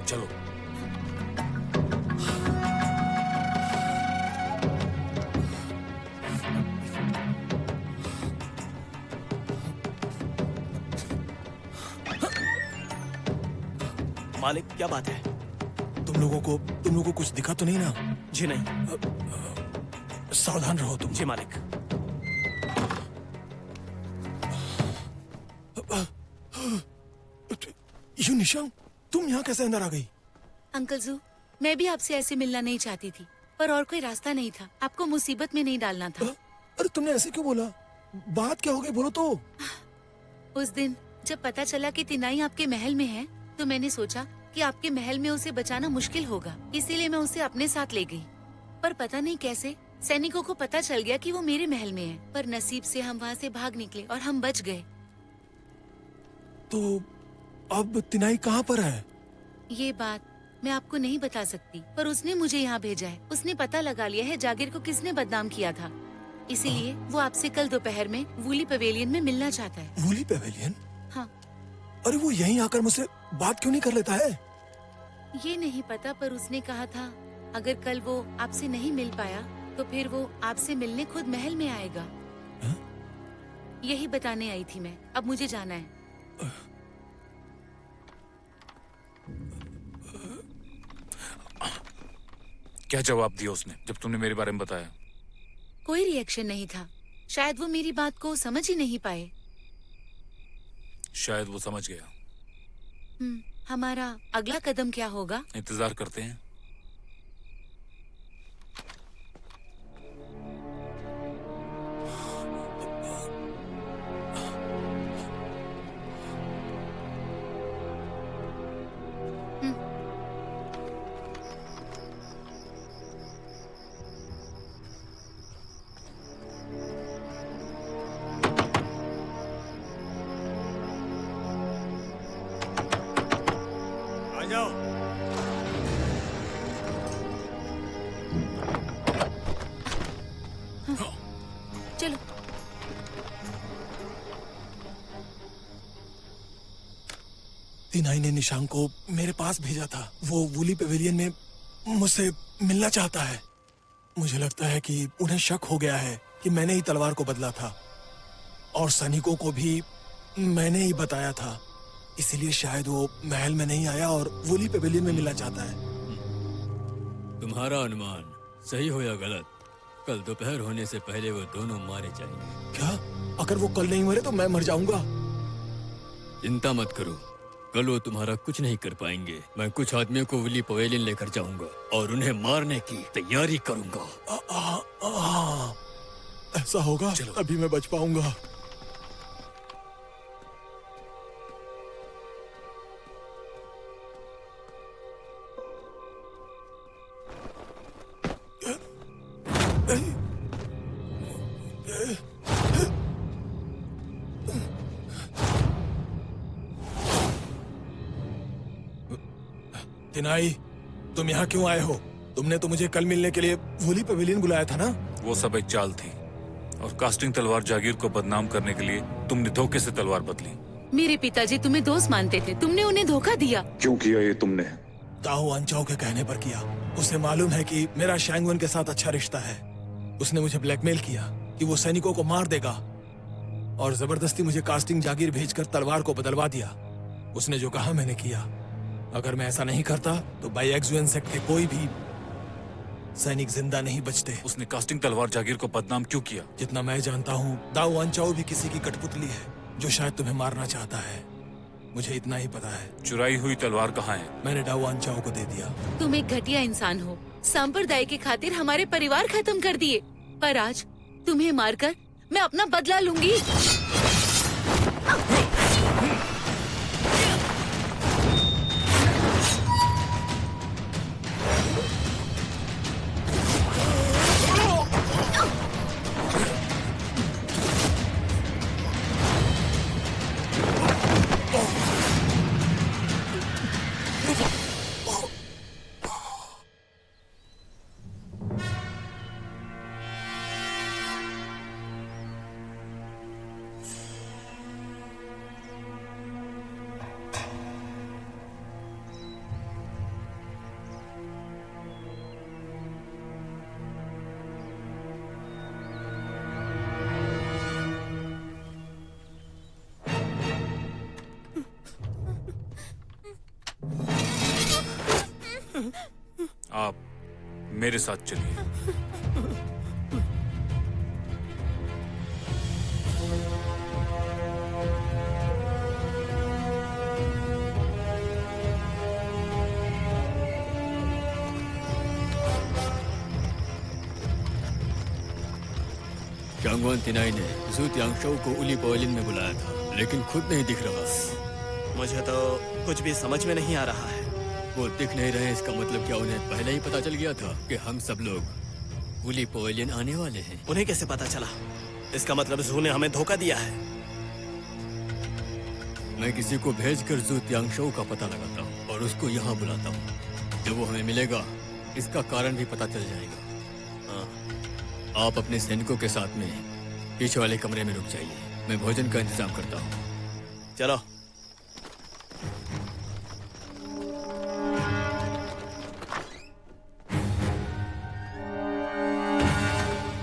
चलो। मालिक, क्या बात है? तुम लोगों को कुछ दिखा तो नहीं ना? जी नहीं। सावधान रहो तुम। जी मालिक। यू निशांग, तुम यहाँ कैसे अंदर आ गई? अंकल जू, मैं भी आपसे ऐसे मिलना नहीं चाहती थी, पर और कोई रास्ता नहीं था। आपको मुसीबत में नहीं डालना था। अरे तुमने ऐसे क्यों बोला? बात क्या हो गई, बोलो तो। उस दिन जब पता चला कि तिनाई आपके महल में है, तो मैंने सोचा कि आपके महल में उसे बचाना मुश्किल होगा, इसीलिए मैं उसे अपने साथ ले गई। पर पता नहीं कैसे सैनिकों को पता चल गया कि वो मेरे महल में है, पर नसीब से हम वहाँ से भाग निकले और हम बच गए। तो अब तिनाई कहाँ पर है? ये बात मैं आपको नहीं बता सकती, पर उसने मुझे यहाँ भेजा है। उसने पता लगा लिया है जागीर को किसने बदनाम किया था, इसीलिए वो आपसे कल दोपहर में वूली पवेलियन में मिलना चाहता है। Woolly pavilion? हाँ। अरे वो यहीं आकर मुझसे बात क्यों नहीं कर लेता है? ये नहीं पता, पर उसने कहा था अगर कल वो आपसे नहीं मिल पाया तो फिर वो आपसे मिलने खुद महल में आएगा। हा? यही बताने आई थी मैं। अब मुझे जाना है। क्या जवाब दिया उसने जब तुमने मेरे बारे में बताया? कोई रिएक्शन नहीं था। शायद वो मेरी बात को समझ ही नहीं पाए। शायद वो समझ गया। हमारा अगला कदम क्या होगा? इंतजार करते हैं। आ जाओ। चलो। तिनाई ने निशांग को मेरे पास भेजा था। वो वूली पेवेलियन में मुझसे मिलना चाहता है। मुझे लगता है कि उन्हें शक हो गया है कि मैंने ही तलवार को बदला था और सैनिकों को भी मैंने ही बताया था, इसीलिए शायद वो महल में नहीं आया और वूली पेवेलियन में मिलना चाहता है। तुम्हारा अनुमान सही हो या गलत, कल दोपहर होने से पहले वो दोनों मारे जाएंगे। क्या? अगर वो कल नहीं मरे तो मैं मर जाऊंगा। चिंता मत करो, कल वो तुम्हारा कुछ नहीं कर पाएंगे। मैं कुछ आदमियों को वूली पवेलियन लेकर जाऊंगा और उन्हें मारने की तैयारी करूंगा। ऐसा होगा तभी मैं बच पाऊंगा। तिनाई, तुम यहाँ क्यों आए हो? तुमने तो मुझे कल मिलने के लिए वूली पवेलियन बुलाया था ना? वो सब एक चाल थी और कास्टिंग तलवार जागीर को बदनाम करने के लिए तुमने धोखे से तलवार बदली। मेरे पिताजी तुम्हें दोस्त मानते थे, तुमने उन्हें धोखा दिया। क्यों किया ये तुमने? दाओ अनचाओ के कहने पर किया। उसे मालूम है कि मेरा शैंगवन के साथ अच्छा रिश्ता है। उसने मुझे ब्लैकमेल किया कि वो सैनिकों को मार देगा और जबरदस्ती मुझे कास्टिंग जागीर भेजकर तलवार को बदलवा दिया। उसने जो कहा मैंने किया। अगर मैं ऐसा नहीं करता तो बाई एक्सुएन सेक्ट के कोई भी सैनिक जिंदा नहीं बचते। उसने कास्टिंग तलवार जागीर को बदनाम क्यों किया? जितना मैं जानता हूँ, दाओ अनचाओ भी किसी की कठपुतली है जो शायद तुम्हें मारना चाहता है। मुझे इतना ही पता है। चुराई हुई तलवार कहाँ है? मैंने दाओ अनचाओ को दे दिया। तुम एक घटिया इंसान हो। संप्रदाय के खातिर हमारे परिवार खत्म कर दिए, पर आज तुम्हें मारकर मैं अपना बदला लूंगी। आप मेरे साथ चलिए। शांगवान तिनाई ने जू त्यांगशो को उली पोलिन में बुलाया था, लेकिन खुद नहीं दिख रहा। मुझे तो कुछ भी समझ में नहीं आ रहा है। वो दिख नहीं रहे, इसका मतलब क्या उन्हें पहले ही पता चल गया था कि हम सब लोग उली पोलिन आने वाले हैं? उन्हें कैसे पता चला? इसका मतलब जू ने हमें धोखा दिया है। मैं किसी को भेजकर जू त्यांगशो का पता लगाता हूँ और उसको यहाँ बुलाता हूँ। जब वो हमें मिलेगा, इसका कारण भी पता चल जाएगा। आप अपने सैनिकों के साथ में पीछे वाले कमरे में रुक जाइए, मैं भोजन का इंतजाम करता हूँ। चलो।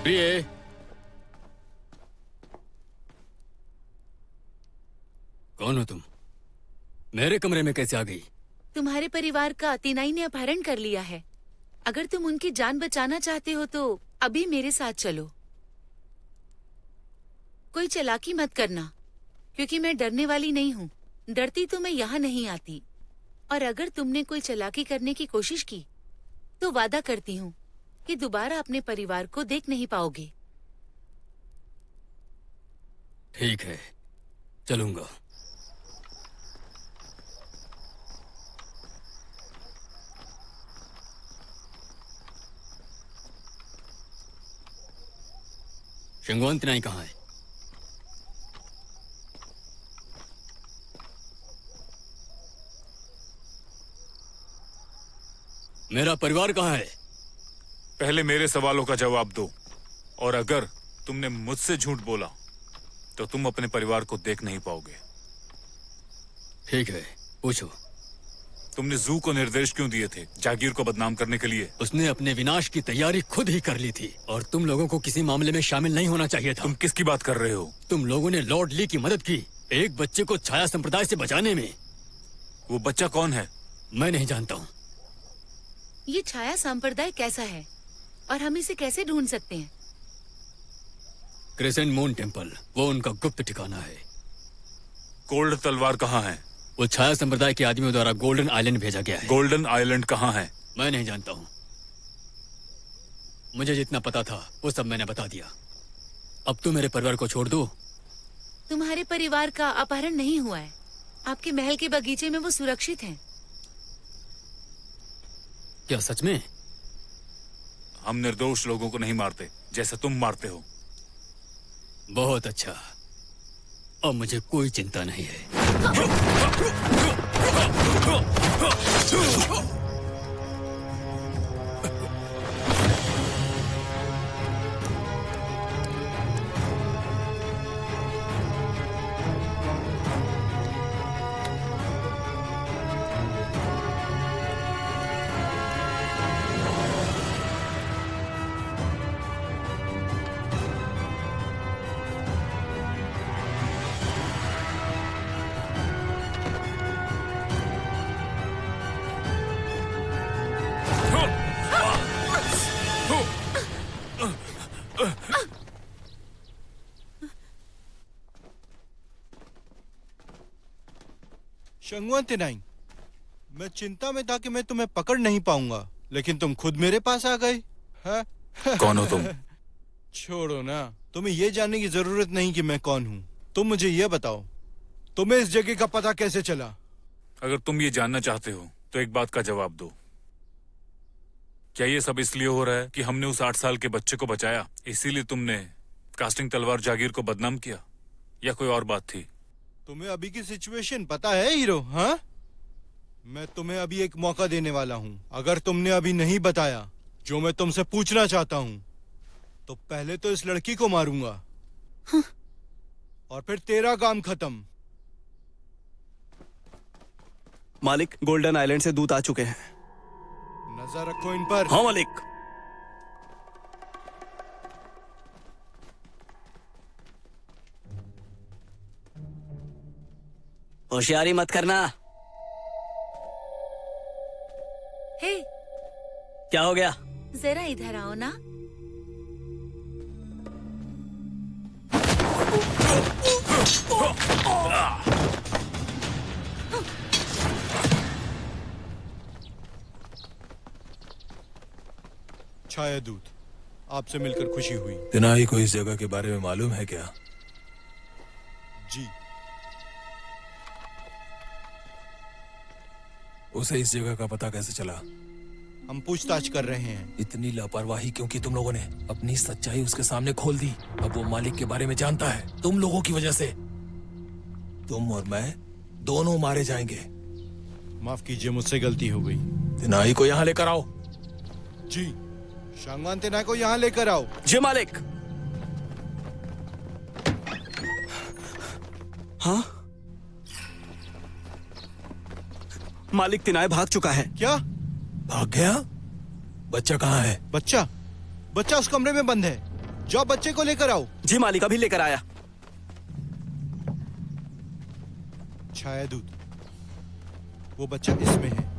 प्रिय, कौन हो तुम? मेरे कमरे में कैसे आ गई? तुम्हारे परिवार का तिनाई ने अपहरण कर लिया है। अगर तुम उनकी जान बचाना चाहते हो तो अभी मेरे साथ चलो। कोई चालाकी मत करना, क्योंकि मैं डरने वाली नहीं हूँ। डरती तो मैं यहाँ नहीं आती। और अगर तुमने कोई चालाकी करने की कोशिश की तो वादा करती हूँ कि दोबारा अपने परिवार को देख नहीं पाओगे। ठीक है, चलूंगा। शंगवान तिनाई कहाँ है? मेरा परिवार कहाँ है? पहले मेरे सवालों का जवाब दो, और अगर तुमने मुझसे झूठ बोला तो तुम अपने परिवार को देख नहीं पाओगे। ठीक है, पूछो। तुमने जू को निर्देश क्यों दिए थे? जागीर को बदनाम करने के लिए? उसने अपने विनाश की तैयारी खुद ही कर ली थी और तुम लोगों को किसी मामले में शामिल नहीं होना चाहिए था। तुम किसकी बात कर रहे हो? तुम लोगों ने लॉर्ड ली की मदद की एक बच्चे को छाया संप्रदाय से बचाने में। वो बच्चा कौन है? मैं नहीं जानता हूँ। ये छाया संप्रदाय कैसा है और हम इसे कैसे ढूंढ सकते हैं? क्रिसेंट मून टेम्पल, वो उनका गुप्त ठिकाना है। गोल्ड तलवार कहाँ है? वो छाया संप्रदाय के आदमियों द्वारा गोल्डन आइलैंड भेजा गया है। गोल्डन आइलैंड कहाँ है? मैं नहीं जानता हूँ। मुझे जितना पता था वो सब मैंने बता दिया। अब तो मेरे परिवार को छोड़ दो। तुम्हारे परिवार का अपहरण नहीं हुआ है। आपके महल के बगीचे में वो सुरक्षित हैं। क्या सच में? हम निर्दोष लोगों को नहीं मारते जैसे तुम मारते हो। बहुत अच्छा, अब मुझे कोई चिंता नहीं है। शंगवान तिनाई, मैं चिंता में था कि मैं तुम्हें पकड़ नहीं पाऊंगा, लेकिन तुम खुद मेरे पास आ गए। हाँ? कौन हो तुम? छोड़ो ना, तुम्हें ये जानने की जरूरत नहीं कि मैं कौन हूँ। तुम मुझे ये बताओ, तुम्हें इस जगह का पता कैसे चला? अगर तुम ये जानना चाहते हो तो एक बात का जवाब दो। क्या ये सब इसलिए हो रहा है कि हमने उस 8 साल के बच्चे को बचाया, इसीलिए तुमने कास्टिंग तलवार जागीर को बदनाम किया, या कोई और बात थी? तुम्हें अभी की सिचुएशन पता है हीरो? हाँ, मैं तुम्हें अभी एक मौका देने वाला हूँ। अगर तुमने अभी नहीं बताया जो मैं तुमसे पूछना चाहता हूँ, तो पहले तो इस लड़की को मारूंगा। हाँ। और फिर तेरा काम खत्म। मालिक, गोल्डन आइलैंड से दूत आ चुके हैं। नजर रखो इन पर। हाँ मालिक। होशियारी मत करना। हे, क्या हो गया? जरा इधर आओ ना। छायादूत, आपसे मिलकर खुशी हुई। तिनाई को इस जगह के बारे में मालूम है क्या? जी, उसे इस जगह का पता कैसे चला? हम पूछताछ कर रहे हैं। इतनी लापरवाही क्यों की तुम लोगों ने? अपनी सच्चाई उसके सामने खोल दी। अब वो मालिक के बारे में जानता है, तुम लोगों की वजह से। तुम और मैं दोनों मारे जाएंगे। माफ कीजिए, मुझसे गलती हो गई। तिनाई को यहाँ लेकर आओ। जी, शांगवान तेनाई को यहाँ लेकर आओ। जी मालिक। हाँ मालिक, तिनाई भाग चुका है। क्या? भाग गया? बच्चा कहाँ है? बच्चा उस कमरे में बंद है। जाओ बच्चे को लेकर आओ। जी मालिक, अभी लेकर आया। छायादूत, वो बच्चा इसमें है।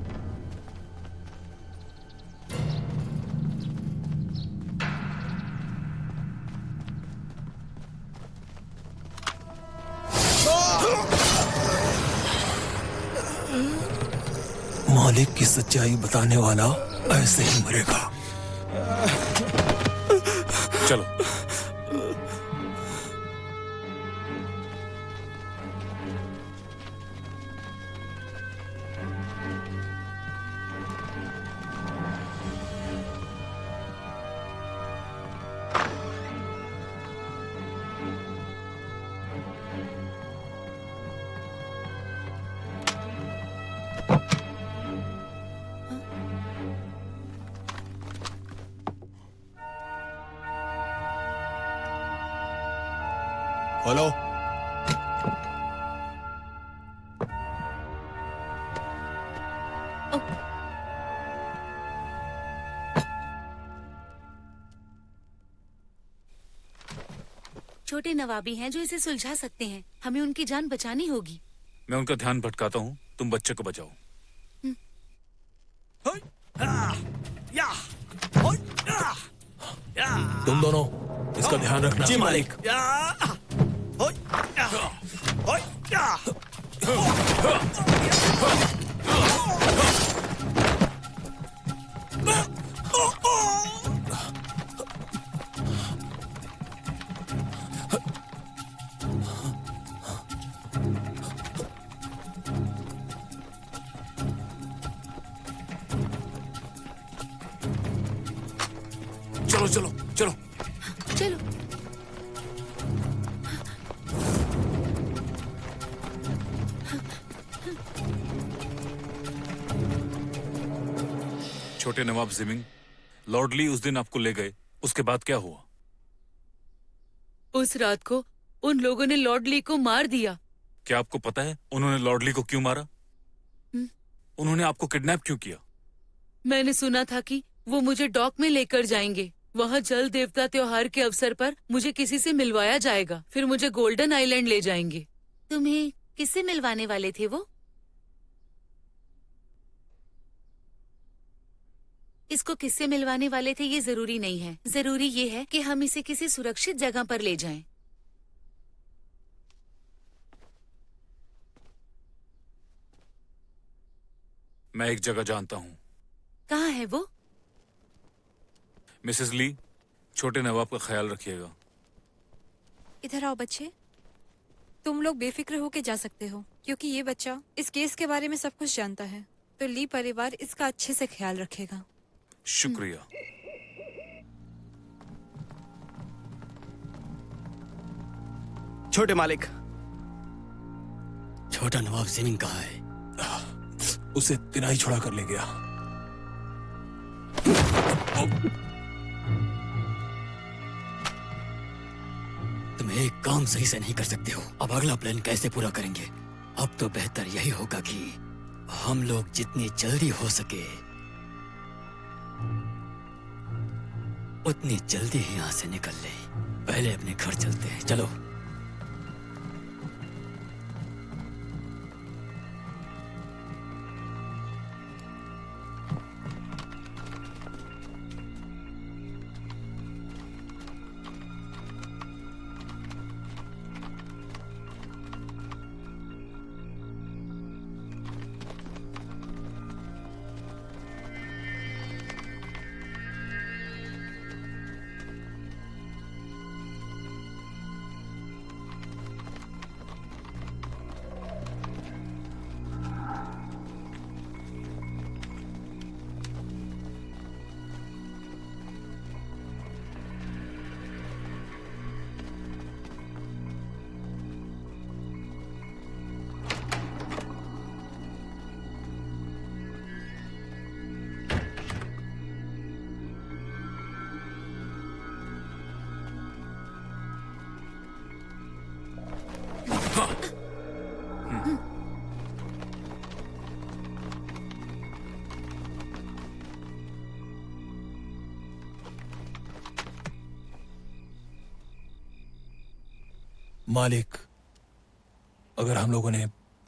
मालिक की सच्चाई बताने वाला ऐसे ही मरेगा। चलो। खोलो। छोटे नवाबी हैं जो इसे सुलझा सकते हैं। हमें उनकी जान बचानी होगी। मैं उनका ध्यान भटकाता हूँ, तुम बच्चे को बचाओ। तुम दोनों इसका ध्यान रखना। जी मालिक। चलो चलो चलो। चलो। छोटे नवाब जिमिंग, लॉर्ड ली उस दिन आपको ले गए, उसके बाद क्या हुआ? उस रात को उन लोगों ने लॉर्ड ली को मार दिया। क्या आपको पता है उन्होंने लॉर्ड ली को क्यों मारा? उन्होंने आपको किडनैप क्यों किया? मैंने सुना था कि वो मुझे डॉक में लेकर जाएंगे। वहाँ जल देवता त्योहार के अवसर पर मुझे किसी से मिलवाया जाएगा। फिर मुझे गोल्डन आइलैंड ले जाएंगे। तुम्हें किससे मिलवाने वाले थे वो? इसको किससे मिलवाने वाले थे ये जरूरी नहीं है। जरूरी ये है कि हम इसे किसी सुरक्षित जगह पर ले जाएं। मैं एक जगह जानता हूँ। कहाँ है वो? मिसेस ली, छोटे नवाब का ख्याल रखिएगा। इधर आओ बच्चे। तुम लोग बेफिक्र होके जा सकते हो क्योंकि ये बच्चा इस केस के बारे में सब कुछ जानता है। तो ली परिवार इसका अच्छे से ख्याल रखेगा। शुक्रिया। छोटे मालिक। छोटा नवाब जिमिंग कहाँ है? उसे तिनाई छुड़ा कर ले गया। तुम एक काम सही से नहीं कर सकते हो। अब अगला प्लान कैसे पूरा करेंगे? अब तो बेहतर यही होगा कि हम लोग जितनी जल्दी हो सके उतनी जल्दी ही यहाँ से निकल लें। पहले अपने घर चलते हैं, चलो। मालिक, अगर हम लोगों ने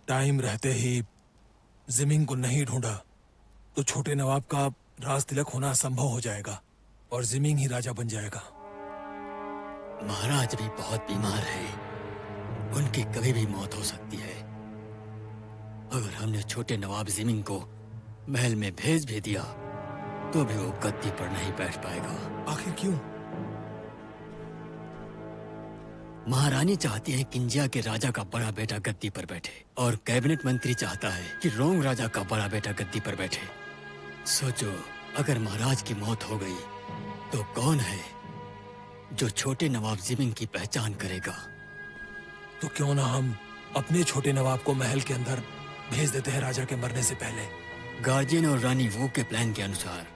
टाइम रहते ही जिमिंग को नहीं ढूंढा तो छोटे नवाब का राज तिलक होना असंभव हो जाएगा और जिमिंग ही राजा बन जाएगा। महाराज भी बहुत बीमार है, उनकी कभी भी मौत हो सकती है। अगर हमने छोटे नवाब जिमिंग को महल में भेज भी दिया तो भी वो गद्दी पर नहीं बैठ पाएगा। आखिर क्यों? महारानी चाहती है किंजिया के राजा का बड़ा बेटा गद्दी पर बैठे और कैबिनेट मंत्री चाहता है कि रोंग राजा का बड़ा बेटा गद्दी पर बैठे। सोचो, अगर महाराज की मौत हो गई तो कौन है जो छोटे नवाब जिमिंग की पहचान करेगा? तो क्यों ना हम अपने छोटे नवाब को महल के अंदर भेज देते हैं राजा के मरने से पहले। गार्जियन और रानी वो के प्लान के अनुसार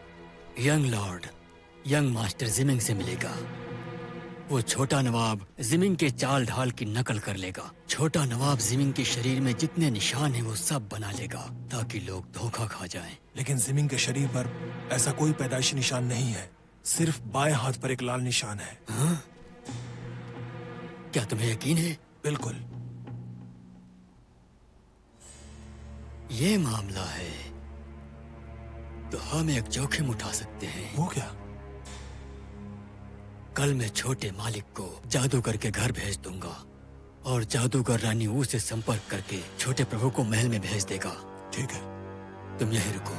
young Lord young master gymming से मिलेगा। वो छोटा नवाब जिमिंग के चाल ढाल की नकल कर लेगा। छोटा नवाब जिमिंग के शरीर में जितने निशान हैं वो सब बना लेगा ताकि लोग धोखा खा जाएं। लेकिन जिमिंग के शरीर पर ऐसा कोई पैदाइशी निशान नहीं है, सिर्फ बाएं हाथ पर एक लाल निशान है। हाँ? क्या तुम्हें यकीन है? बिल्कुल। ये मामला है तो हम एक जोखिम उठा सकते हैं। वो क्या? कल मैं छोटे मालिक को जादूगर के घर भेज दूंगा और जादूगर रानी ऊ से संपर्क करके छोटे प्रभु को महल में भेज देगा। ठीक है। तुम यहीं रुको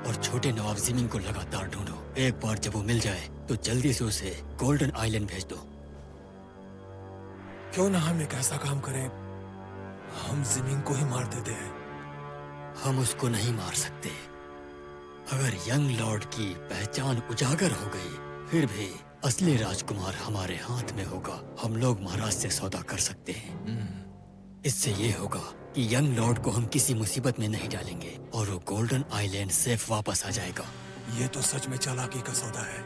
और छोटे नवाब जिमिंग को लगातार ढूंढो। एक बार जब वो मिल जाए तो जल्दी से उसे गोल्डन आइलैंड भेज दो। क्यों ना हम एक ऐसा काम करें, हम जिमिंग को ही मार देते हैं। हम उसको नहीं मार सकते। अगर यंग लॉर्ड की पहचान उजागर हो गई फिर भी असली राजकुमार हमारे हाथ में होगा। हम लोग महाराज से सौदा कर सकते हैं। इससे ये होगा कि यंग लॉर्ड को हम किसी मुसीबत में नहीं डालेंगे और वो गोल्डन आइलैंड सेफ वापस आ जाएगा। ये तो सच में चालाकी का सौदा है।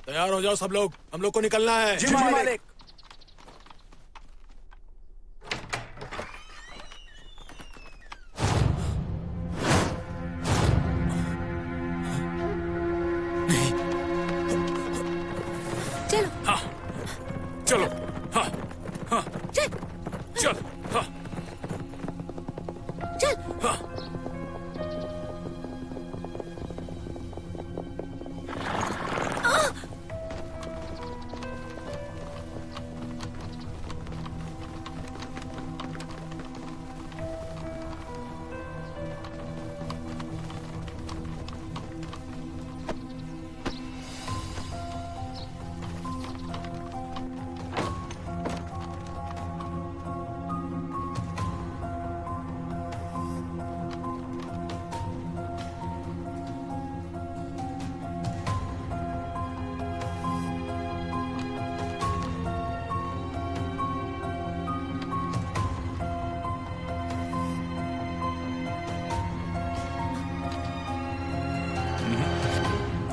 तैयार हो जाओ सब लोग, हम लोग को निकलना है। जी मालिक। चलो हाँ, चलो। हाँ, हाँ, चल चल। हाँ, चल। हाँ।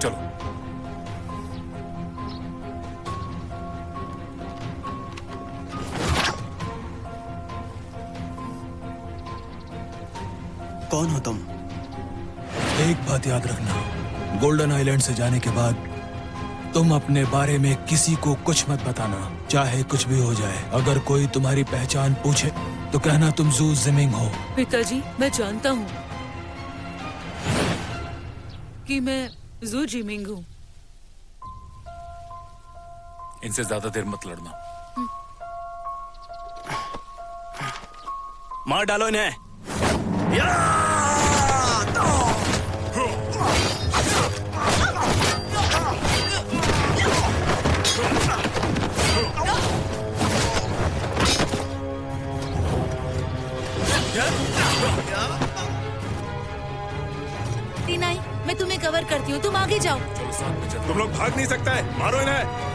चलो। कौन हो तुम? एक बात याद रखना, गोल्डन आइलैंड से जाने के बाद तुम अपने बारे में किसी को कुछ मत बताना, चाहे कुछ भी हो जाए। अगर कोई तुम्हारी पहचान पूछे तो कहना तुम जू जिमिंग हो। पिताजी, मैं जानता हूँ कि मैं जू जिमिंग हूँ। इनसे ज्यादा देर मत लड़ना। मार डालो इन्हें। टीनाई, मैं तुम्हें कवर करती हूँ, तुम आगे जाओ। चलो साथ में चलो। तुम लोग भाग नहीं सकते, मारो इन्हें।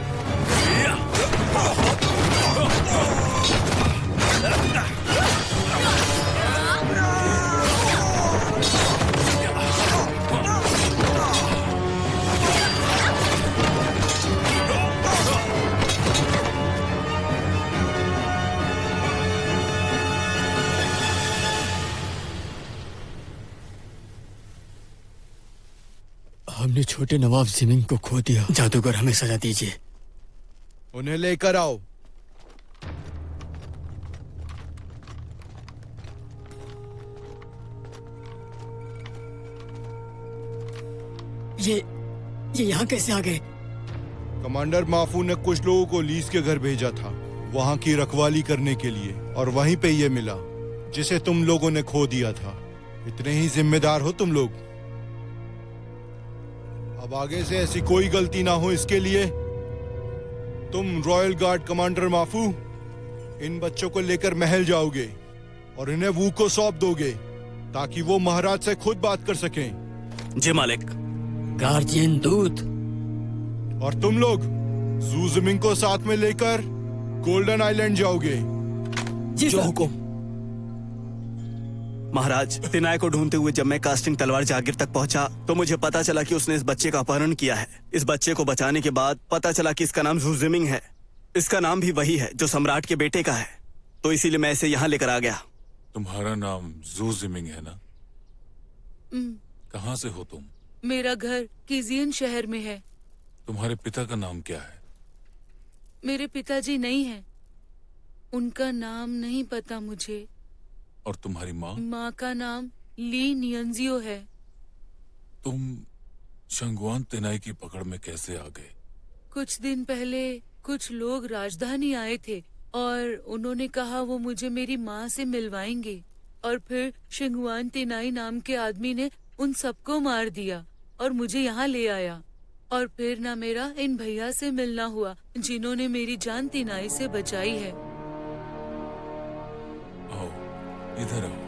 हमने छोटे नवाब जिमिंग को खो दिया। जादूगर हमें सजा दीजिए। उन्हें लेकर आओ। ये यहाँ कैसे आ गए? कमांडर माफू ने कुछ लोगों को लीज के घर भेजा था, वहाँ की रखवाली करने के लिए, और वहीं पे ये मिला जिसे तुम लोगों ने खो दिया था। इतने ही जिम्मेदार हो तुम लोग। अब आगे से ऐसी कोई गलती ना हो, इसके लिए तुम रॉयल गार्ड कमांडर माफू इन बच्चों को लेकर महल जाओगे और इन्हें वू को सौंप दोगे ताकि वो महाराज से खुद बात कर सकें। जी मालिक। गार्जियन दूत। और तुम लोग जू जिमिंग को साथ में लेकर गोल्डन आइलैंड जाओगे। जी जो सर। हुकुम। महाराज, तिनाई को ढूंढते हुए जब मैं कास्टिंग तलवार जागीर तक पहुंचा तो मुझे पता चला कि उसने इस बच्चे का अपहरण किया है। इस बच्चे को बचाने के बाद पता चला कि इसका नाम जू जिमिंग है। इसका नाम भी वही है जो सम्राट के बेटे का है, तो इसीलिए मैं इसे यहाँ लेकर आ गया। तुम्हारा नाम जू जिमिंग है ना? कहाँ से हो तुम? मेरा घर किजियन शहर में है। तुम्हारे पिता का नाम क्या है? मेरे पिताजी नहीं हैं। उनका नाम नहीं पता मुझे। और तुम्हारी माँ? माँ का नाम ली नियंजियो है। तुम शंगवान तेनाई की पकड़ में कैसे आ गए? कुछ दिन पहले कुछ लोग राजधानी आए थे और उन्होंने कहा वो मुझे मेरी माँ से मिलवाएंगे, और फिर शिंगवान तेनाई नाम के आदमी ने उन सबको मार दिया और मुझे यहाँ ले आया। और फिर ना मेरा इन भैया से मिलना हुआ जिन्होंने मेरी जान तेनाई से बचाई है। आओ, इधर आओ।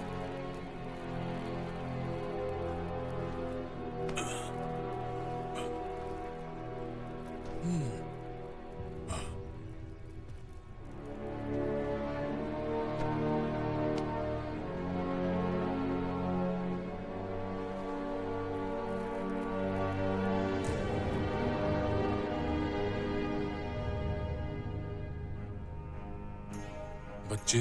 बच्चे,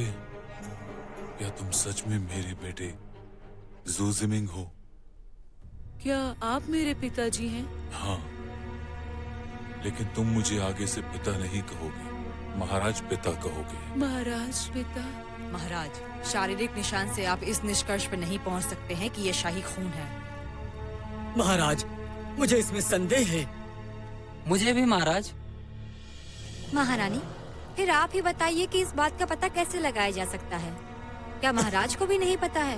क्या तुम सच में मेरे बेटे जू जिमिंग हो? क्या आप मेरे पिताजी हैं? हाँ, लेकिन तुम मुझे आगे से पिता नहीं कहोगे, महाराज पिता कहोगे। महाराज पिता? महाराज, शारीरिक निशान से आप इस निष्कर्ष पर नहीं पहुंच सकते हैं कि यह शाही खून है। महाराज, मुझे इसमें संदेह है। मुझे भी महाराज। महारानी, फिर आप ही बताइए कि इस बात का पता कैसे लगाया जा सकता है? क्या महाराज को भी नहीं पता है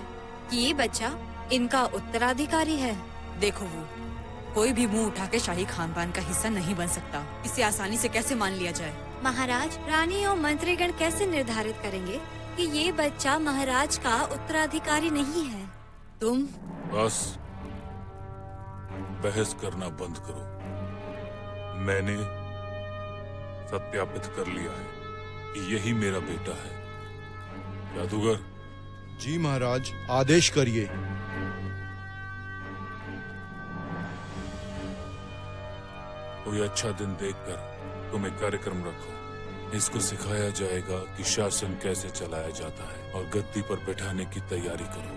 कि ये बच्चा इनका उत्तराधिकारी है? देखो, वो कोई भी मुंह उठा के शाही खानदान का हिस्सा नहीं बन सकता। इसे आसानी से कैसे मान लिया जाए? महाराज, रानी और मंत्रीगण कैसे निर्धारित करेंगे कि ये बच्चा महाराज का उत्तराधिकारी नहीं है? तुम बस बहस करना बंद करो। मैंने सत्यापित कर लिया है कि यही मेरा बेटा है। जादूगर। जी महाराज, आदेश करिए। कोई अच्छा दिन देखकर तुम एक कार्यक्रम रखो। इसको सिखाया जाएगा कि शासन कैसे चलाया जाता है, और गद्दी पर बैठाने की तैयारी करो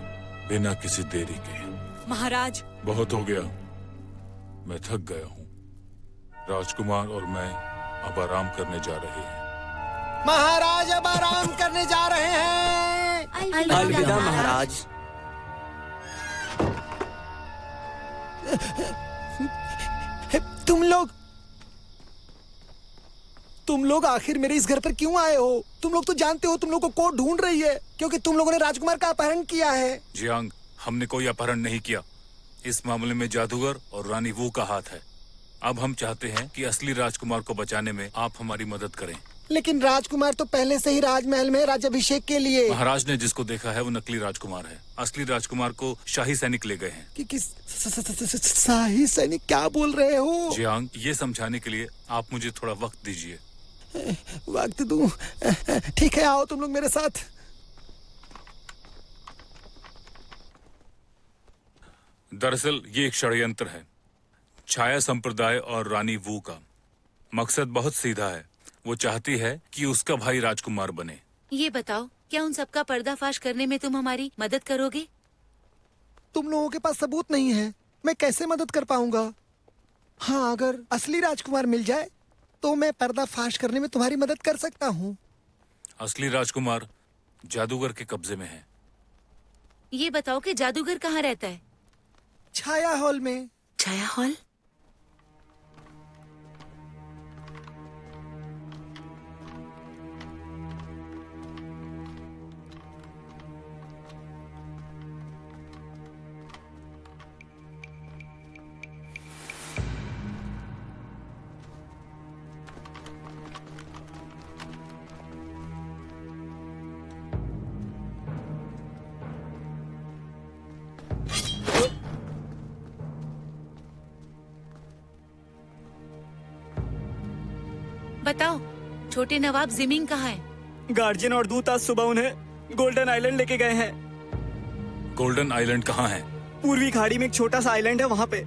बिना किसी देरी के। महाराज, बहुत हो गया, मैं थक गया हूँ। राजकुमार और मैं अब आराम करने जा रहे हैं। महाराज अब आराम करने जा रहे हैं। अलविदा महाराज। तुम लोग आखिर मेरे इस घर पर क्यों आए हो? तुम लोग तो जानते हो तुम लोग को कोर्ट ढूंढ रही है क्योंकि तुम लोगों ने राजकुमार का अपहरण किया है। जियांग, हमने कोई अपहरण नहीं किया। इस मामले में जादूगर और रानी वू का हाथ है। अब हम चाहते हैं कि असली राजकुमार को बचाने में आप हमारी मदद करें। लेकिन राजकुमार तो पहले से ही राजमहल में राज्याभिषेक के लिए। महाराज ने जिसको देखा है वो नकली राजकुमार है। असली राजकुमार को शाही सैनिक ले गए हैं। कि किस शाही सैनिक? क्या बोल रहे हो? जियांग, ये समझाने के लिए आप मुझे थोड़ा वक्त दीजिए। वक्त दूं? ठीक है, आओ तुम लोग मेरे साथ। दरअसल ये एक षड्यंत्र है, छाया संप्रदाय और रानी वू का। मकसद बहुत सीधा है। वो चाहती है कि उसका भाई राजकुमार बने। ये बताओ, क्या उन सबका पर्दाफाश करने में तुम हमारी मदद करोगे? तुम लोगों के पास सबूत नहीं है, मैं कैसे मदद कर पाऊंगा? हाँ, अगर असली राजकुमार मिल जाए तो मैं पर्दाफाश करने में तुम्हारी मदद कर सकता हूँ। असली राजकुमार जादूगर के कब्जे में है। ये बताओ कि जादूगर कहाँ रहता है? छाया हॉल में। छाया हॉल? बताओ, छोटे नवाब जिमिंग कहाँ है? गार्जियन और दूत आज सुबह उन्हें गोल्डन आइलैंड लेके गए हैं। गोल्डन आइलैंड कहाँ है? पूर्वी खाड़ी में एक छोटा सा आइलैंड है, वहाँ पे।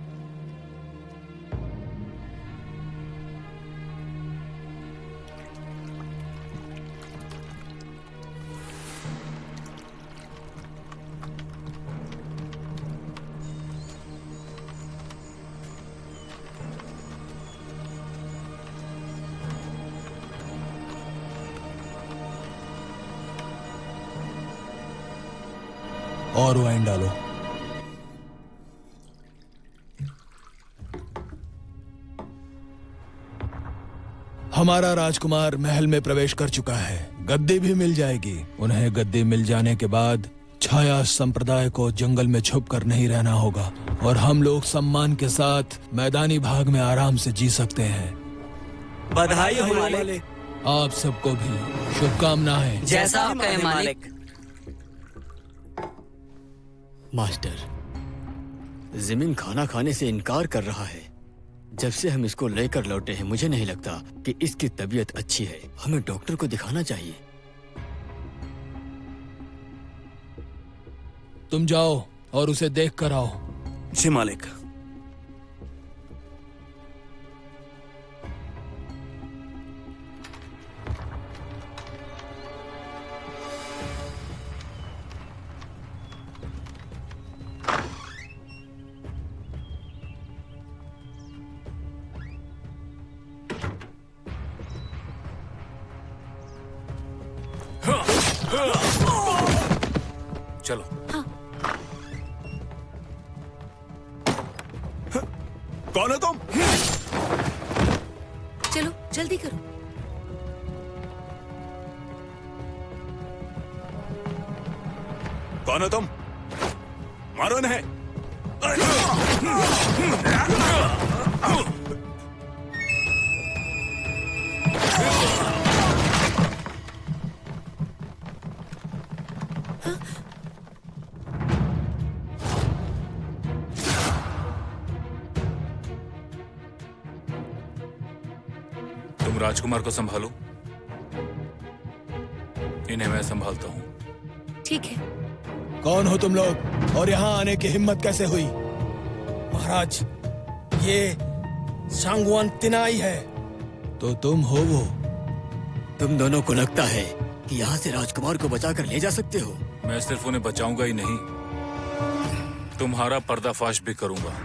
और वाइन डालो। हमारा राजकुमार महल में प्रवेश कर चुका है। गद्दी भी मिल जाएगी। उन्हें गद्दी मिल जाने के बाद छाया संप्रदाय को जंगल में छुप कर नहीं रहना होगा और हम लोग सम्मान के साथ मैदानी भाग में आराम से जी सकते हैं। बधाई हो मालिक। आप सबको भी शुभकामनाएं। जैसा आप कहें मालिक। मास्टर, जिमिंग खाना खाने से इनकार कर रहा है। जब से हम इसको लेकर लौटे हैं मुझे नहीं लगता कि इसकी तबीयत अच्छी है। हमें डॉक्टर को दिखाना चाहिए। तुम जाओ और उसे देख कर आओ। जी मालिक। चलो। कौन हो तुम? चलो जल्दी करो। कौन हो तुम? मारो इन्हें। तुम राजकुमार को संभालो, इन्हें मैं संभालता हूँ। ठीक है। कौन हो तुम लोग और यहाँ आने की हिम्मत कैसे हुई? महाराज, ये सांगवान तिनाई है। तो तुम हो वो? तुम दोनों को लगता है कि यहाँ से राजकुमार को बचाकर ले जा सकते हो? मैं सिर्फ उन्हें बचाऊंगा ही नहीं, तुम्हारा पर्दाफाश भी करूंगा।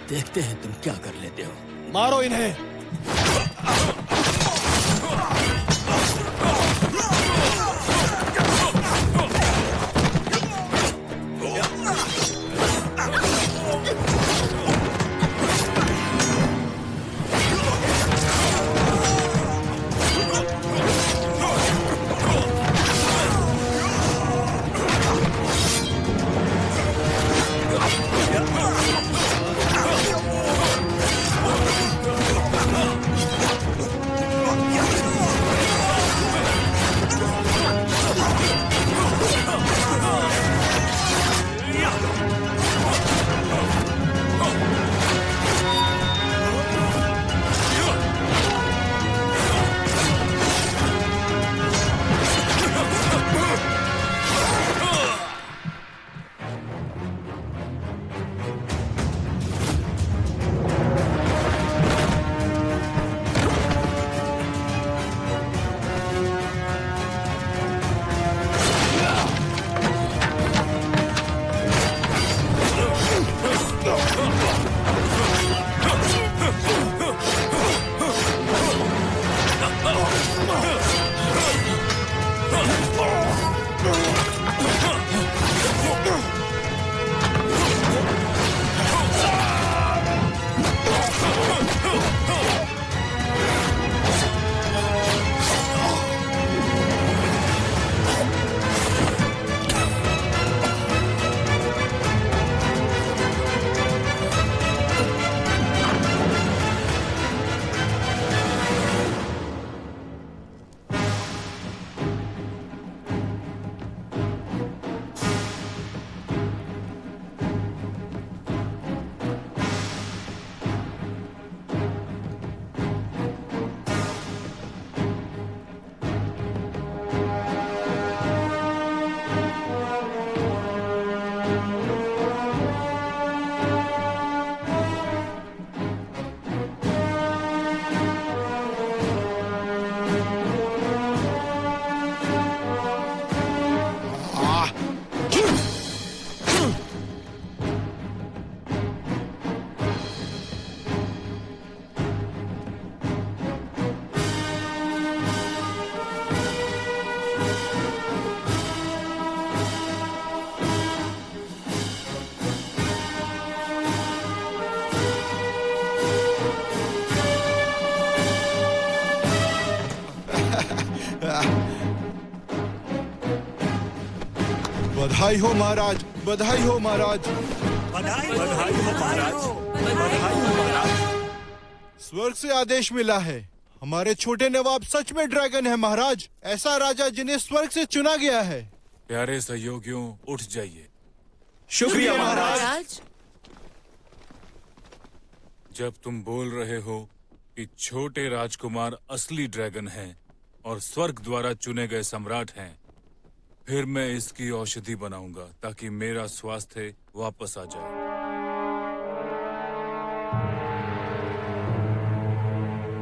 देखते हैं तुम क्या कर लेते हो। मारो इन्हें। बधाई हो महाराज, बधाई हो महाराज। बधाई हो महाराज, बधाई हो महाराज। स्वर्ग से आदेश मिला है, हमारे छोटे नवाब सच में ड्रैगन है महाराज। ऐसा राजा जिन्हें स्वर्ग से चुना गया है। प्यारे सहयोगियों, उठ जाइए। शुक्रिया महाराज। महाराज जब तुम बोल रहे हो कि छोटे राजकुमार असली ड्रैगन हैं और स्वर्ग द्वारा चुने गए सम्राट हैं, फिर मैं इसकी औषधि बनाऊंगा ताकि मेरा स्वास्थ्य वापस आ जाए।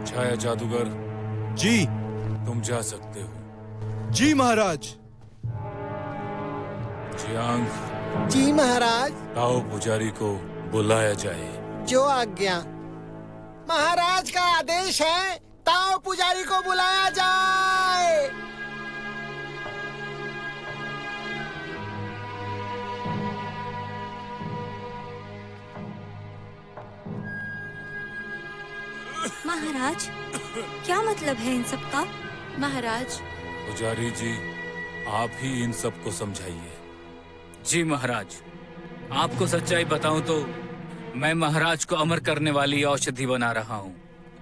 छाया जादूगर, जी तुम जा सकते हो। जी महाराज। जियांग, जी महाराज। ताओ पुजारी को बुलाया जाए। जो आज्ञा। महाराज का आदेश है, ताओ पुजारी को बुलाया जाए। महाराज, क्या मतलब है इन सब का? महाराज पुजारी जी, आप ही इन सबको समझाइए। जी महाराज, आपको सच्चाई बताऊं तो मैं महाराज को अमर करने वाली औषधि बना रहा हूँ।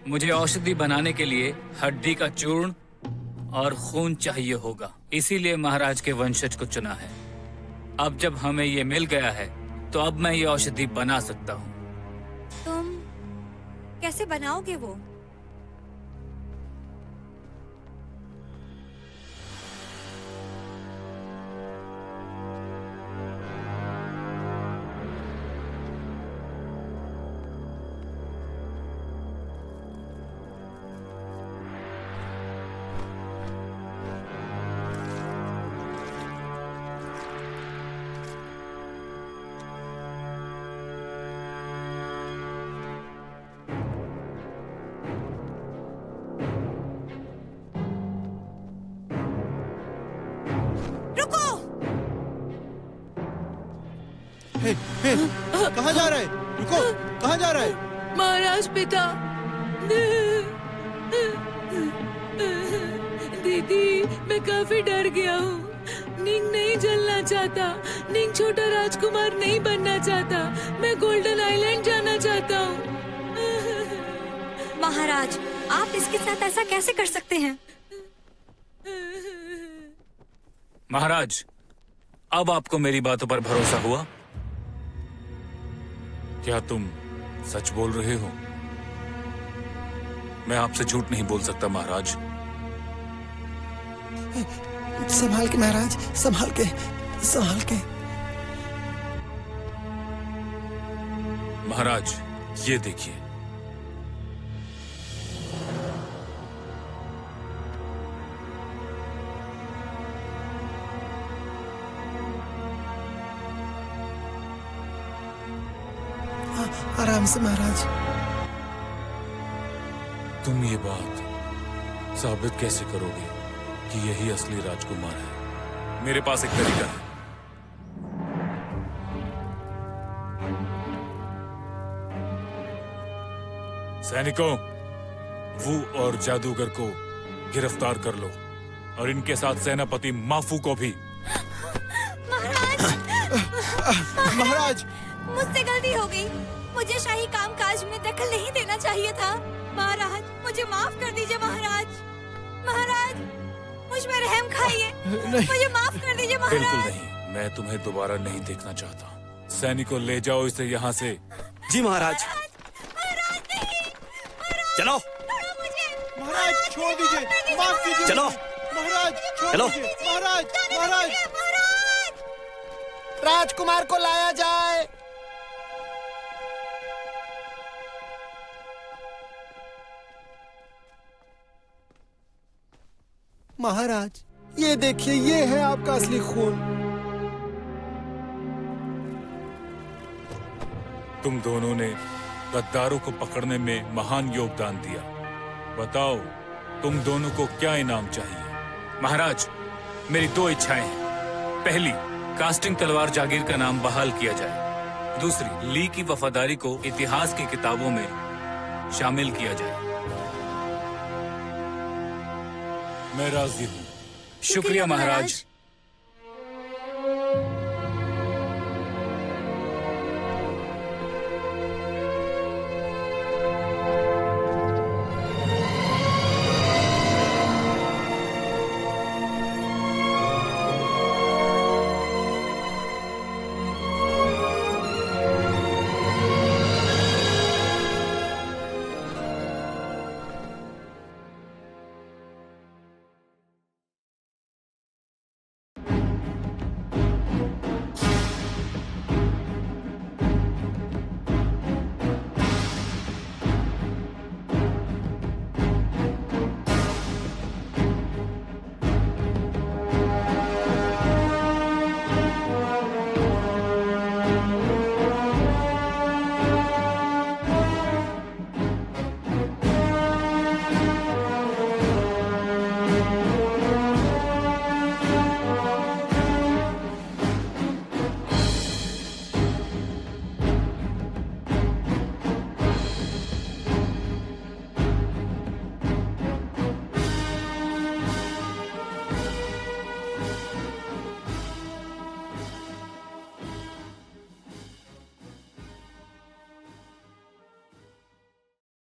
मुझे औषधि बनाने के लिए हड्डी का चूर्ण और खून चाहिए होगा, इसीलिए महाराज के वंशज को चुना है। अब जब हमें ये मिल गया है तो अब मैं ये औषधि बना सकता हूँ। तुम कैसे बनाओगे वो? कहाँ जा रहा है? रुको, कहाँ जा रहा है? महाराज पिता। दीदी, मैं काफी डर गया हूँ। निंग नहीं जलना चाहता। निंग छोटा राजकुमार नहीं बनना चाहता। मैं गोल्डन आइलैंड जाना चाहता हूँ। महाराज, आप इसके साथ ऐसा कैसे कर सकते हैं? महाराज, अब आपको मेरी बातों पर भरोसा हुआ? क्या तुम सच बोल रहे हो? मैं आपसे झूठ नहीं बोल सकता महाराज। संभाल के महाराज, संभाल के, संभाल के। महाराज, ये देखिए। आराम से महाराज। तुम ये बात साबित कैसे करोगे कि यही असली राजकुमार है? मेरे पास एक तरीका है। सैनिकों, वू और जादूगर को गिरफ्तार कर लो और इनके साथ सेनापति माफू को भी। महाराज, मुझसे गलती हो गई। मुझे शाही कामकाज में दखल नहीं देना चाहिए था। महाराज, मुझे माफ कर दीजिए। महाराज, महाराज, मुझ पर रहम खाइए। मुझे माफ कर दीजिए महाराज। बिल्कुल नहीं, मैं तुम्हें दोबारा नहीं देखना चाहता। सैनिकों, ले जाओ इसे यहाँ से। जी महाराज। महाराज नहीं, चलो। छोड़ो मुझे। महाराज छोड़ दीजिए, माफ कीजिए। चलो। महाराज छोड़ चलो। दीजिए। महाराज, महाराज। राजकुमार को लाया जाए। महाराज, ये देखिए, ये है आपका असली खून। तुम दोनों ने गद्दारों को पकड़ने में महान योगदान दिया। बताओ, तुम दोनों को क्या इनाम चाहिए? महाराज, मेरी दो इच्छाएं हैं। पहली, कास्टिंग तलवार जागीर का नाम बहाल किया जाए। दूसरी, ली की वफादारी को इतिहास की किताबों में शामिल किया जाए। मैं राजी हूँ। शुक्रिया महाराज।